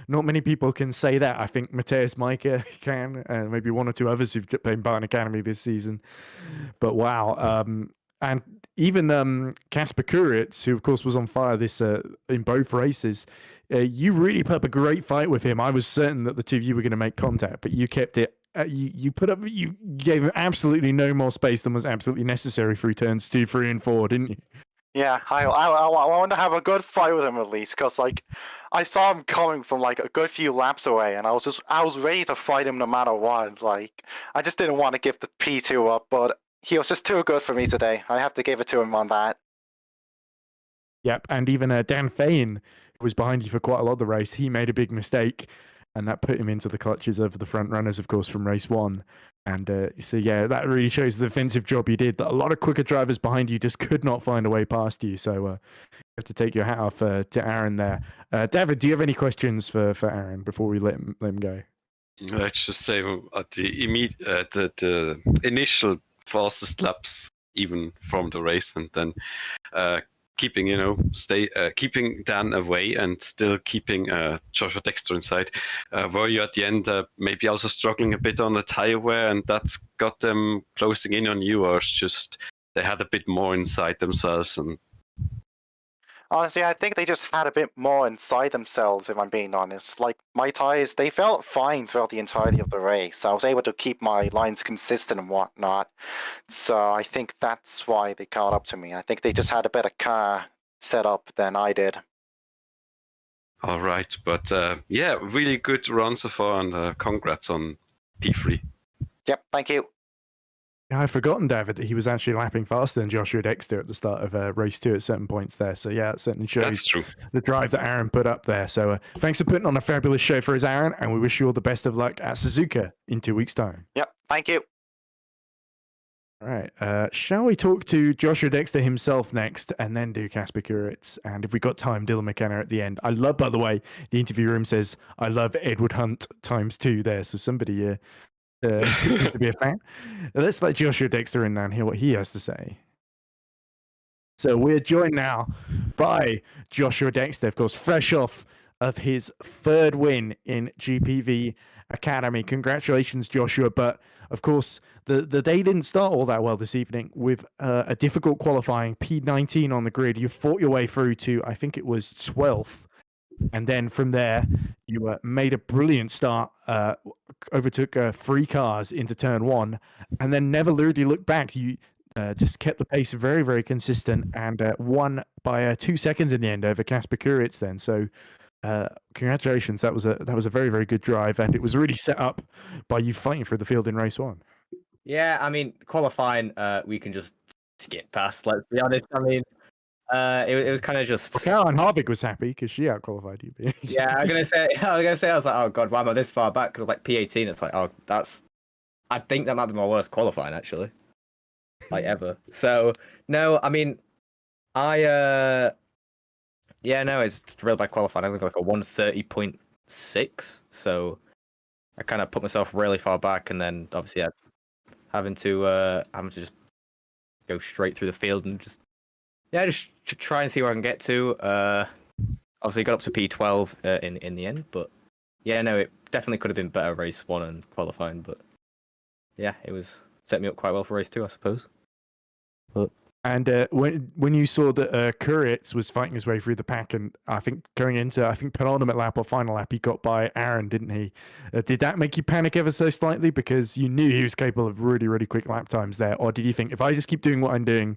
not many people can say that. I think Mateus Micah can, and maybe one or two others who've been part in Academy this season. But wow, and even Kasper Kuritz, who of course was on fire this in both races, you really put up a great fight with him. I was certain that the two of you were going to make contact, but you kept it. You gave him absolutely no more space than was absolutely necessary through turns 2, 3, and 4, didn't you? Yeah, I want to have a good fight with him at least, because like I saw him coming from like a good few laps away, and I was ready to fight him no matter what. Like I just didn't want to give the P2 up, but he was just too good for me today. I have to give it to him on that. Yep, and even Dan Fain, who was behind you for quite a lot of the race, he made a big mistake, and that put him into the clutches of the front runners, of course, from race 1. And so, yeah, that really shows the defensive job you did, that a lot of quicker drivers behind you just could not find a way past you. So you have to take your hat off to Aaron there. David, do you have any questions for Aaron before we let him go? Let's just say at the initial fastest laps, even from the race, and then keeping keeping Dan away and still keeping Joshua Dexter inside. Were you at the end maybe also struggling a bit on the tire wear, and that's got them closing in on you, or it's just they had a bit more inside themselves? And honestly, I think they just had a bit more inside themselves, if I'm being honest. Like, my tires, they felt fine throughout the entirety of the race. I was able to keep my lines consistent and whatnot. So I think that's why they caught up to me. I think they just had a better car set up than I did. all right, but yeah, really good run so far, and congrats on P3. Yep, thank you. Yeah, I'd forgotten, David, that he was actually lapping faster than Joshua Dexter at the start of race 2 at certain points there. So, yeah, it certainly shows That's true. the drive that Aaron put up there. So, thanks for putting on a fabulous show for us, Aaron, and we wish you all the best of luck at Suzuka in 2 weeks' time. Yep, thank you. All right, shall we talk to Joshua Dexter himself next, and then do Kasper Kuritz? And if we got time, Dylan McKenna at the end. I love, by the way, the interview room says, I love Edward Hunt ×2 there. So somebody seems to be a fan. Let's let Joshua Dexter in now and hear what he has to say. So we're joined now by Joshua Dexter, of course, fresh off of his 3rd win in GPV Academy. Congratulations, Joshua. But of course, the day didn't start all that well this evening with a difficult qualifying P19 on the grid. You fought your way through to, I think it was 12th. And then from there, you made a brilliant start, overtook 3 cars into turn 1, and then never really looked back. You just kept the pace very, very consistent, and won by 2 seconds in the end over Kasper Kuritz then. So congratulations. That was a very, very good drive, and it was really set up by you fighting for the field in race 1. Yeah, I mean, qualifying, we can just skip past, let's be honest. I mean, it was kind of just. Well, Caroline Harvick was happy because she outqualified you. Yeah, I was gonna say, I was like, oh god, why am I this far back? Because like P18, it's like, oh, I think that might be my worst qualifying actually, like ever. So no, I mean, it's real bad qualifying. I think like a 130.6. So I kind of put myself really far back, and then obviously having to just go straight through the field and just try and see where I can get to. Obviously got up to P12 in the end, but yeah, no, it definitely could have been better race 1 and qualifying, but yeah, it was set me up quite well for race 2, I suppose. And when you saw that Kuritz was fighting his way through the pack, and I think going into penultimate lap or final lap, he got by Aaron, didn't he? Did that make you panic ever so slightly because you knew he was capable of really, really quick lap times there, or did you think, if I just keep doing what I'm doing,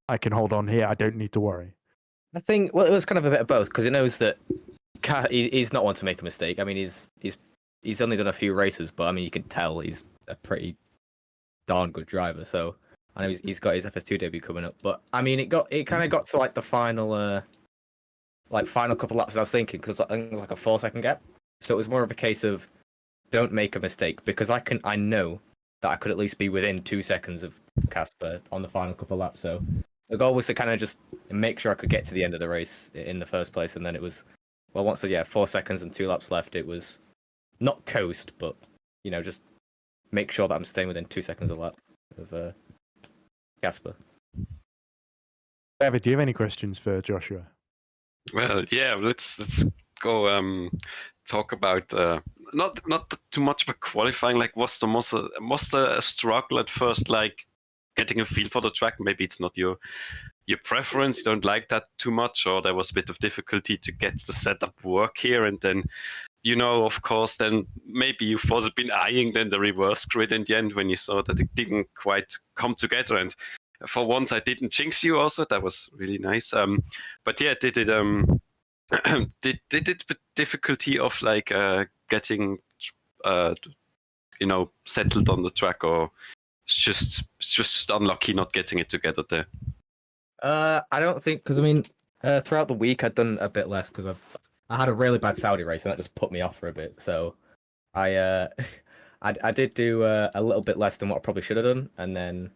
I can hold on here, I don't need to worry? I think, well, it was kind of a bit of both, because he knows that he's not one to make a mistake. I mean, he's only done a few races, but I mean, you can tell he's a pretty darn good driver. So I know he's got his FS2 debut coming up. But I mean, it kind of got to like the final couple laps. And I was thinking, because I think it was like a 4-second gap, so it was more of a case of don't make a mistake, because I know that I could at least be within 2 seconds of Kasper on the final couple laps. So the goal was to kind of just make sure I could get to the end of the race in the first place, and then it was, well, once 4 seconds and 2 laps left, it was not coast, but just make sure that I'm staying within 2 seconds a lap of Kasper. David, do you have any questions for Joshua? Well, yeah, let's go talk about not too much about qualifying. Like, was there a struggle at first, like getting a feel for the track. Maybe it's not your preference, you don't like that too much, or there was a bit of difficulty to get the setup work here, and then of course, then maybe you've also been eyeing then the reverse grid in the end when you saw that it didn't quite come together. And for once, I didn't jinx you. Also, that was really nice. But yeah, did it did it with difficulty of like getting settled on the track, or just unlucky not getting it together there? I don't think, because I mean, throughout the week I'd done a bit less because I had a really bad Saudi race and that just put me off for a bit. So I I did do a little bit less than what I probably should have done, and then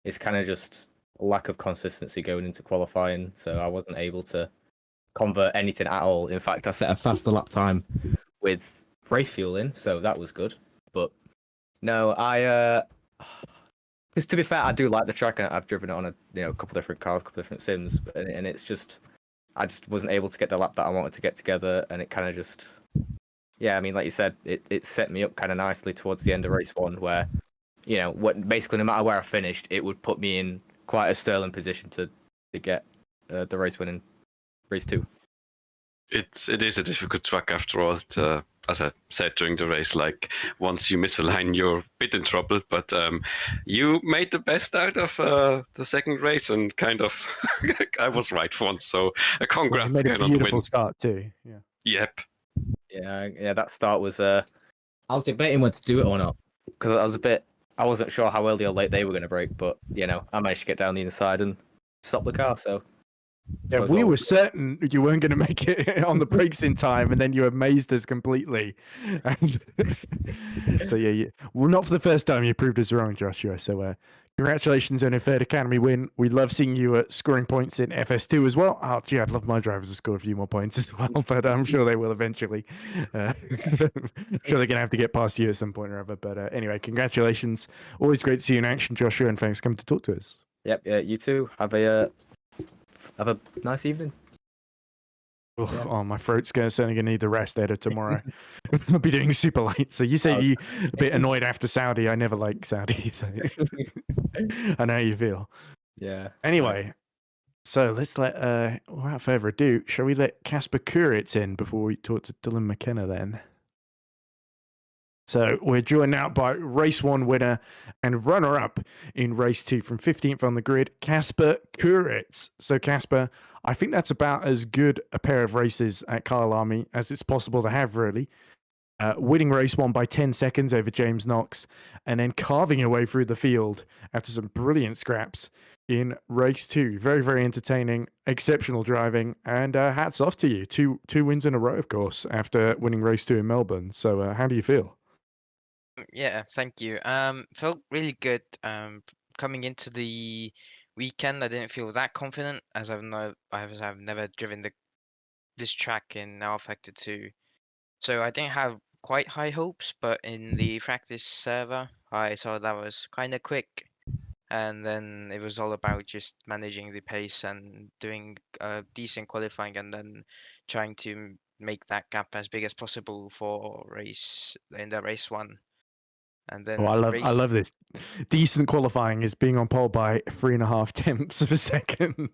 it's kind of just lack of consistency going into qualifying. So I wasn't able to convert anything at all. In fact, I set a faster lap time with race fuel in, so that was good. But no, because to be fair, I do like the track, and I've driven it on a couple different cars, couple different sims, and it's just I just wasn't able to get the lap that I wanted to get together, and it kind of just I mean, like you said, it set me up kind of nicely towards the end of race 1, where basically no matter where I finished, it would put me in quite a sterling position to get the race win in race 2. It is a difficult track after all. As I said during the race, like once you miss a line, you're a bit in trouble. But you made the best out of the second race, and kind of I was right for once. So congrats made again a on the beautiful win. start too. Yeah. Yep. Yeah. That start was. I was debating whether to do it or not because I wasn't sure how early or late they were going to break, but I managed to get down the inside and stop the car. So. Yeah, we were certain you weren't going to make it on the brakes in time, and then you amazed us completely. And so well, not for the first time you proved us wrong, Joshua. So congratulations on a third Academy win. We love seeing you scoring points in FS2 as well. Oh, gee, I'd love my drivers to score a few more points as well, but I'm sure they will eventually. I'm sure they're going to have to get past you at some point or other. But anyway, congratulations. Always great to see you in action, Joshua, and thanks for coming to talk to us. Yep, you too. Have a nice evening. Oh, my throat's certainly going to need the rest later tomorrow. I'll be doing super light. So you said you a bit annoyed after Saudi. I never like Saudi. So I know how you feel. Yeah. Anyway, so let's without further ado, shall we let Casper Kuritz in before we talk to Dylan McKenna then? So we're joined now by race 1 winner and runner-up in race 2 from 15th on the grid, Casper Kuritz. So Casper, I think that's about as good a pair of races at Kyalami as it's possible to have, really. Winning race 1 by 10 seconds over James Knox, and then carving your way through the field after some brilliant scraps in race 2. Very, very entertaining, exceptional driving, and hats off to you. Two wins in a row, of course, after winning race 2 in Melbourne. So how do you feel? Yeah, thank you. Felt really good. Coming into the weekend, I didn't feel that confident as I've never driven this track in Now Affected 2, so I didn't have quite high hopes. But in the practice server, I saw that was kind of quick, and then it was all about just managing the pace and doing decent qualifying, and then trying to make that gap as big as possible for race 1. And then I love this. Decent qualifying is being on pole by 3.5 tenths of a second,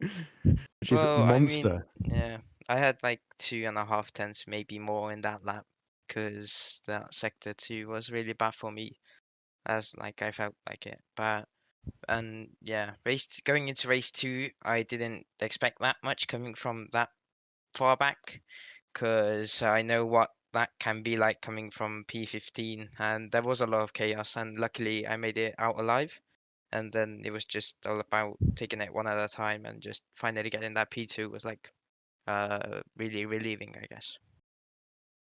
which is a monster. I mean, yeah, I had like 2.5 tenths, maybe more in that lap, because that sector 2 was really bad for me, as like I felt like it. And going into race 2, I didn't expect that much coming from that far back, because I know what that can be like coming from P15, and there was a lot of chaos, and luckily I made it out alive. And then it was just all about taking it one at a time, and just finally getting that P2 was like really relieving, I guess.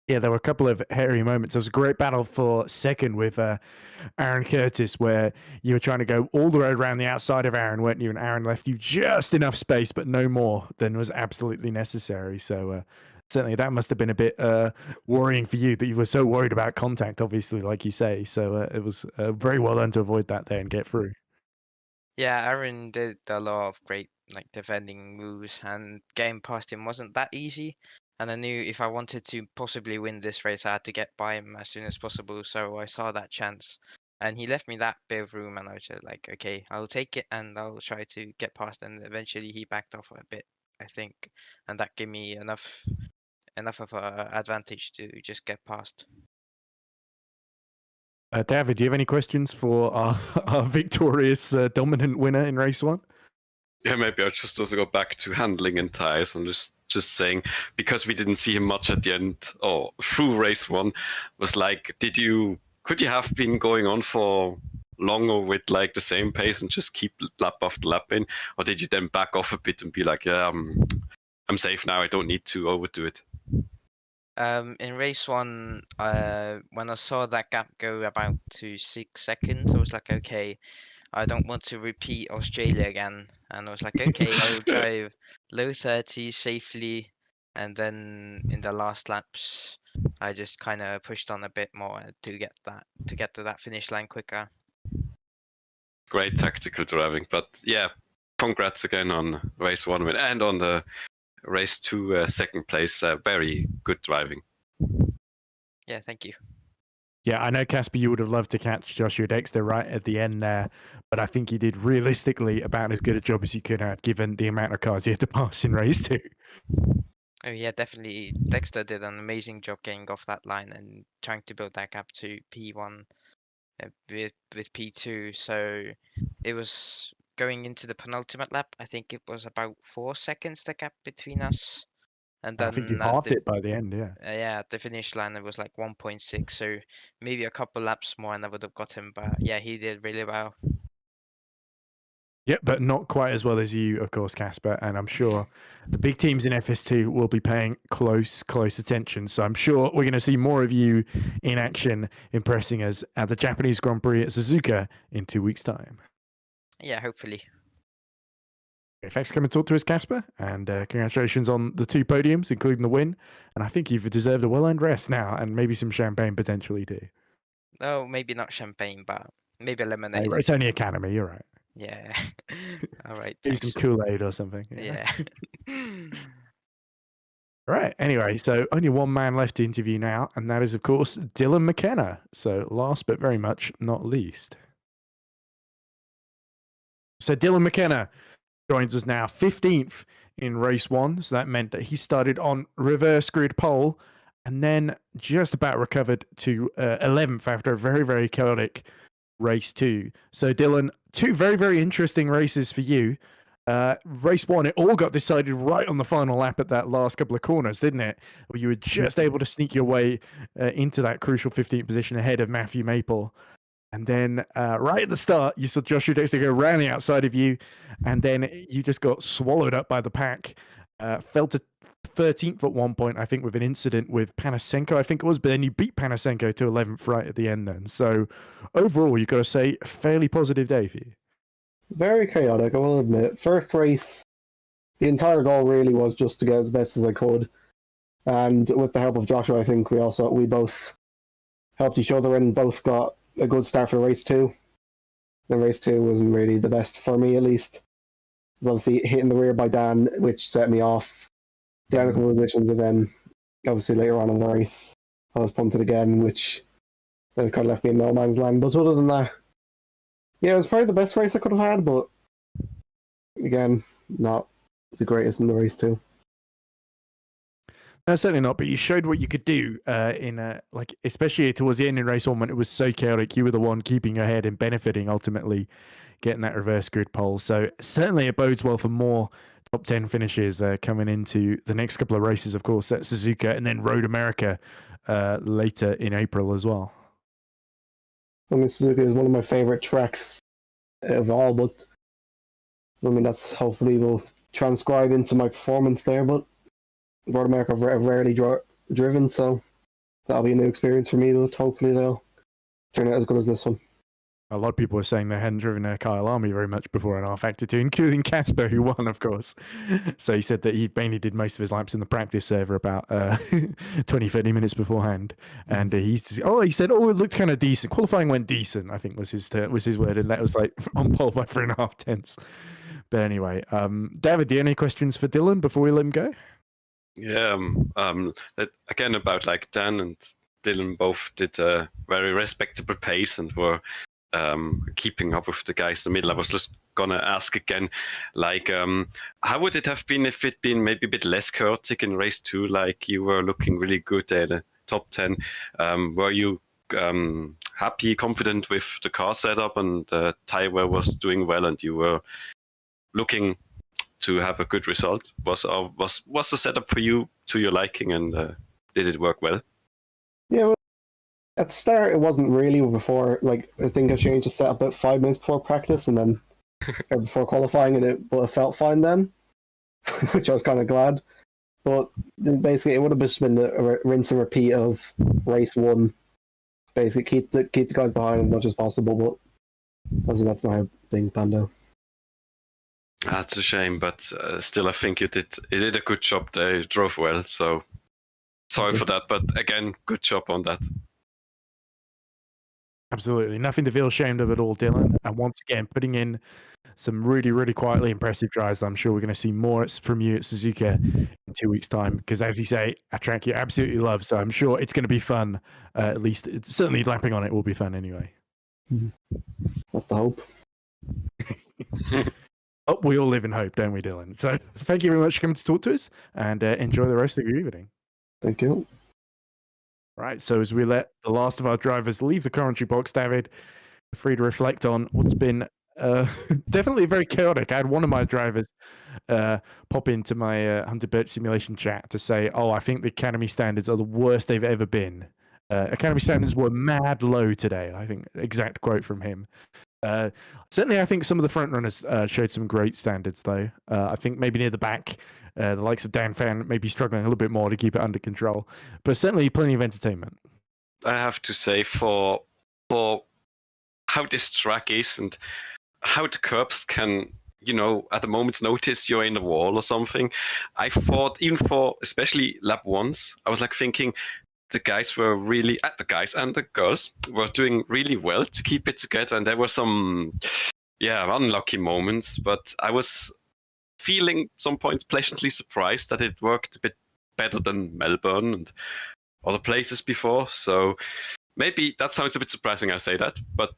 Yeah, there were a couple of hairy moments. There was a great battle for second with Aaron Curtis, where you were trying to go all the way around the outside of Aaron, weren't you? And Aaron left you just enough space, but no more than was absolutely necessary. So certainly that must have been a bit worrying for you, that you were so worried about contact, obviously, like you say. So it was very well done to avoid that there and get through. Yeah, Aaron did a lot of great defending moves, and getting past him wasn't that easy. And I knew if I wanted to possibly win this race, I had to get by him as soon as possible. So I saw that chance, and he left me that bit of room, and I was just like, okay, I'll take it and I'll try to get past. And eventually he backed off a bit, I think, and that gave me enough of a advantage to just get past. David, do you have any questions for our victorious dominant winner in race 1? Yeah, maybe I'll just also go back to handling and tires. I'm just saying, because we didn't see him much at the end or through race 1, was like, could you have been going on for longer with like the same pace and just keep lap after lap in, or did you then back off a bit and be like, yeah, I'm safe now, I don't need to overdo it? In race 1, when I saw that gap go about to 6 seconds, I was like, okay, I don't want to repeat Australia again. And I was like, okay, I'll drive low 30s safely. And then in the last laps, I just kind of pushed on a bit more to get to that finish line quicker. Great tactical driving, but yeah, congrats again on race 1 win and on the race 2 second place. Very good driving. Yeah, thank you. Yeah, I know, Casper, you would have loved to catch Joshua Dexter right at the end there, but I think you did realistically about as good a job as you could have, given the amount of cars you had to pass in race 2. Oh yeah, definitely. Dexter did an amazing job getting off that line and trying to build that gap to P1 with P2. So it was going into the penultimate lap. I think it was about 4 seconds the gap between us. And then I think you halved it by the end, yeah. Yeah, at the finish line it was like 1.6. So maybe a couple laps more and I would have got him. But yeah, he did really well. Yeah, but not quite as well as you, of course, Casper. And I'm sure the big teams in FS2 will be paying close attention. So I'm sure we're going to see more of you in action, impressing us at the Japanese Grand Prix at Suzuka in 2 weeks' time. Yeah, hopefully. Okay, thanks for coming to talk to us, Casper. And congratulations on the 2 podiums, including the win. And I think you've deserved a well-earned rest now, and maybe some champagne potentially too. Oh, maybe not champagne, but maybe a lemonade. It's only Academy, you're right. Yeah. All right. Use some Kool-Aid or something. Yeah. Right. Anyway, so only one man left to interview now, and that is, of course, Dylan McKenna. So last but very much not least. So Dylan McKenna joins us now, 15th in race 1. So that meant that he started on reverse grid pole and then just about recovered to 11th after a very, very chaotic race 2. So Dylan, 2 very, very interesting races for you. Race 1, it all got decided right on the final lap at that last couple of corners, didn't it? Where you were just able to sneak your way into that crucial 15th position ahead of Matthew Maple. And then right at the start, you saw Joshua Dexter go around the outside of you, and then you just got swallowed up by the pack. Fell to 13th at one point, I think, with an incident with Panasenko, I think it was, but then you beat Panasenko to 11th right at the end then. So overall, you've got to say, a fairly positive day for you. Very chaotic, I will admit. First race, the entire goal really was just to get as best as I could. And with the help of Joshua, I think we both helped each other and both got a good start for race 2. And race 2 wasn't really the best for me, at least. It was obviously hitting the rear by Dan, which set me off down a couple of positions, and then obviously later on in the race, I was punted again, which then kind of left me in no man's land. But other than that, yeah, it was probably the best race I could have had, but again, not the greatest in the race 2. No, certainly not. But you showed what you could do especially towards the end in race 1 when it was so chaotic. You were the one keeping ahead and benefiting, ultimately getting that reverse grid pole. So certainly it bodes well for more top 10 finishes coming into the next couple of races, of course, at Suzuka and then Road America later in April as well. I mean, Suzuka is one of my favorite tracks of all, but I mean, that's hopefully will transcribe into my performance there. But Road America I've rarely driven, so that'll be a new experience for me, but hopefully they'll turn out as good as this one. A lot of people were saying they hadn't driven a Kyalami very much before in R-Factor 2, including Casper, who won, of course. So he said that he mainly did most of his laps in the practice server about 20, 30 minutes beforehand. And he said, it looked kind of decent. Qualifying went decent, I think was his word. And that was like on pole by 3.5 tenths. But anyway, David, do you have any questions for Dylan before we let him go? Yeah, again about like Dan and Dylan both did a very respectable pace and were keeping up with the guys in the middle. I was just gonna ask again, like, how would it have been if it'd been maybe a bit less chaotic in race 2? Like, you were looking really good at the top 10. Were you happy, confident with the car setup, and Taiwan was doing well, and you were looking to have a good result? Was the setup for you to your liking, and did it work well? Yeah, well, at the start it wasn't really. Before, like, I think I changed the setup about 5 minutes before practice, and then or before qualifying, but it felt fine then, which I was kind of glad. But basically, it would have just been a rinse and repeat of race 1. Basically, keep the guys behind as much as possible, but obviously that's not how things panned out. That's a shame, but still, I think you did a good job. They drove well, so sorry for that. But again, good job on that. Absolutely. Nothing to feel ashamed of at all, Dylan. And once again, putting in some really, really quietly impressive drives. I'm sure we're going to see more from you at Suzuka in 2 weeks' time, because as you say, a track you absolutely love. So I'm sure it's going to be fun. At least, certainly lapping on it will be fun anyway. That's the hope. Oh, we all live in hope, don't we, Dylan? So thank you very much for coming to talk to us, and enjoy the rest of your evening. Thank you. Right, so as we let the last of our drivers leave the commentary box, David, free to reflect on what's been definitely very chaotic. I had one of my drivers pop into my Hunter Birch simulation chat to say, I think the Academy standards are the worst they've ever been. Academy standards were mad low today, I think, exact quote from him. Certainly, I think some of the front runners showed some great standards, though. I think maybe near the back, the likes of Dan Fan may be struggling a little bit more to keep it under control, but certainly plenty of entertainment. I have to say, for how this track is and how the curbs can, at a moment's notice you're in the wall or something, I thought, even for especially lap 1s, I was like thinking the guys were really, the guys and the girls were doing really well to keep it together, and there were some unlucky moments, but I was feeling some points pleasantly surprised that it worked a bit better than Melbourne and other places before. So maybe that sounds a bit surprising, I say that, but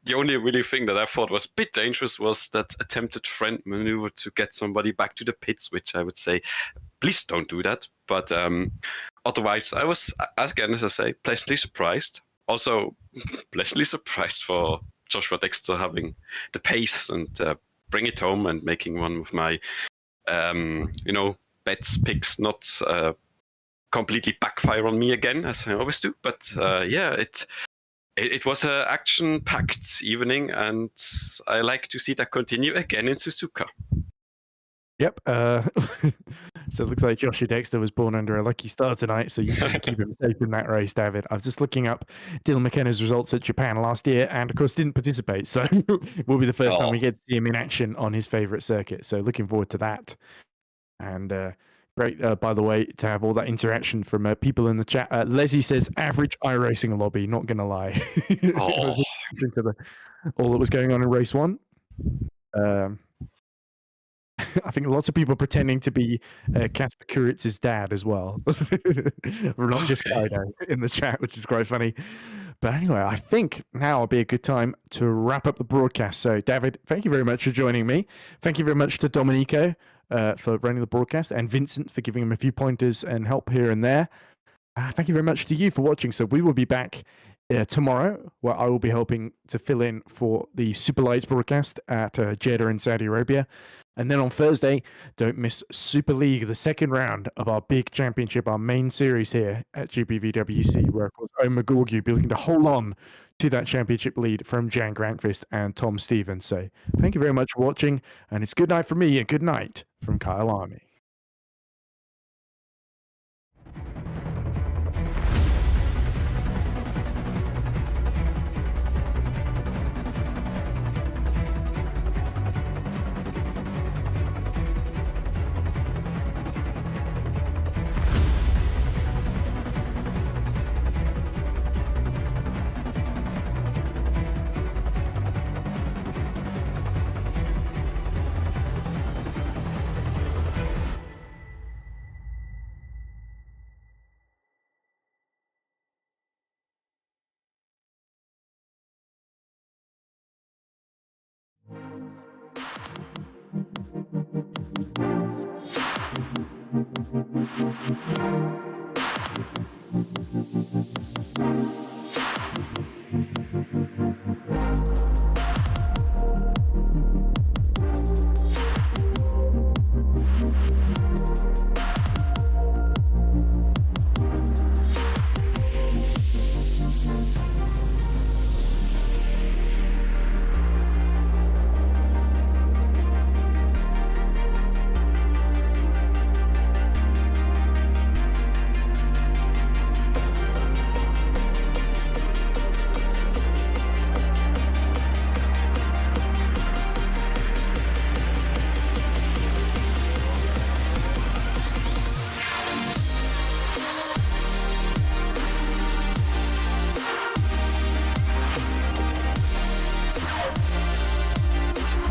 the only really thing that I thought was a bit dangerous was that attempted friend maneuver to get somebody back to the pits, which I would say, please don't do that. But otherwise, I was, again, as I say, pleasantly surprised. Also, pleasantly surprised for Joshua Dexter having the pace and bring it home and making one of my, bets picks not completely backfire on me again, as I always do. But it was an action-packed evening, and I like to see that continue again in Suzuka. Yep. So it looks like Joshua Dexter was born under a lucky star tonight, so you should keep him safe in that race, David. I was just looking up Dylan McKenna's results at Japan last year, and of course didn't participate, so it will be the first time we get to see him in action on his favourite circuit, so looking forward to that. And great, by the way, to have all that interaction from people in the chat. Leslie says, average iRacing lobby, not going to lie. To all that was going on in race 1. I think lots of people pretending to be Kasper Kuritz's dad as well. Not just Kaido in the chat, which is quite funny. But anyway, I think now will be a good time to wrap up the broadcast. So, David, thank you very much for joining me. Thank you very much to Domenico for running the broadcast, and Vincent for giving him a few pointers and help here and there. Thank you very much to you for watching. So we will be back tomorrow, where I will be helping to fill in for the Super Lights broadcast at Jeddah in Saudi Arabia. And then on Thursday, don't miss Super League, the second round of our big championship, our main series here at GPVWC, where, of course, Omagorgu will be looking to hold on to that championship lead from Jan Grankvist and Tom Stevens. So thank you very much for watching, and it's good night from me and good night from Kyalami.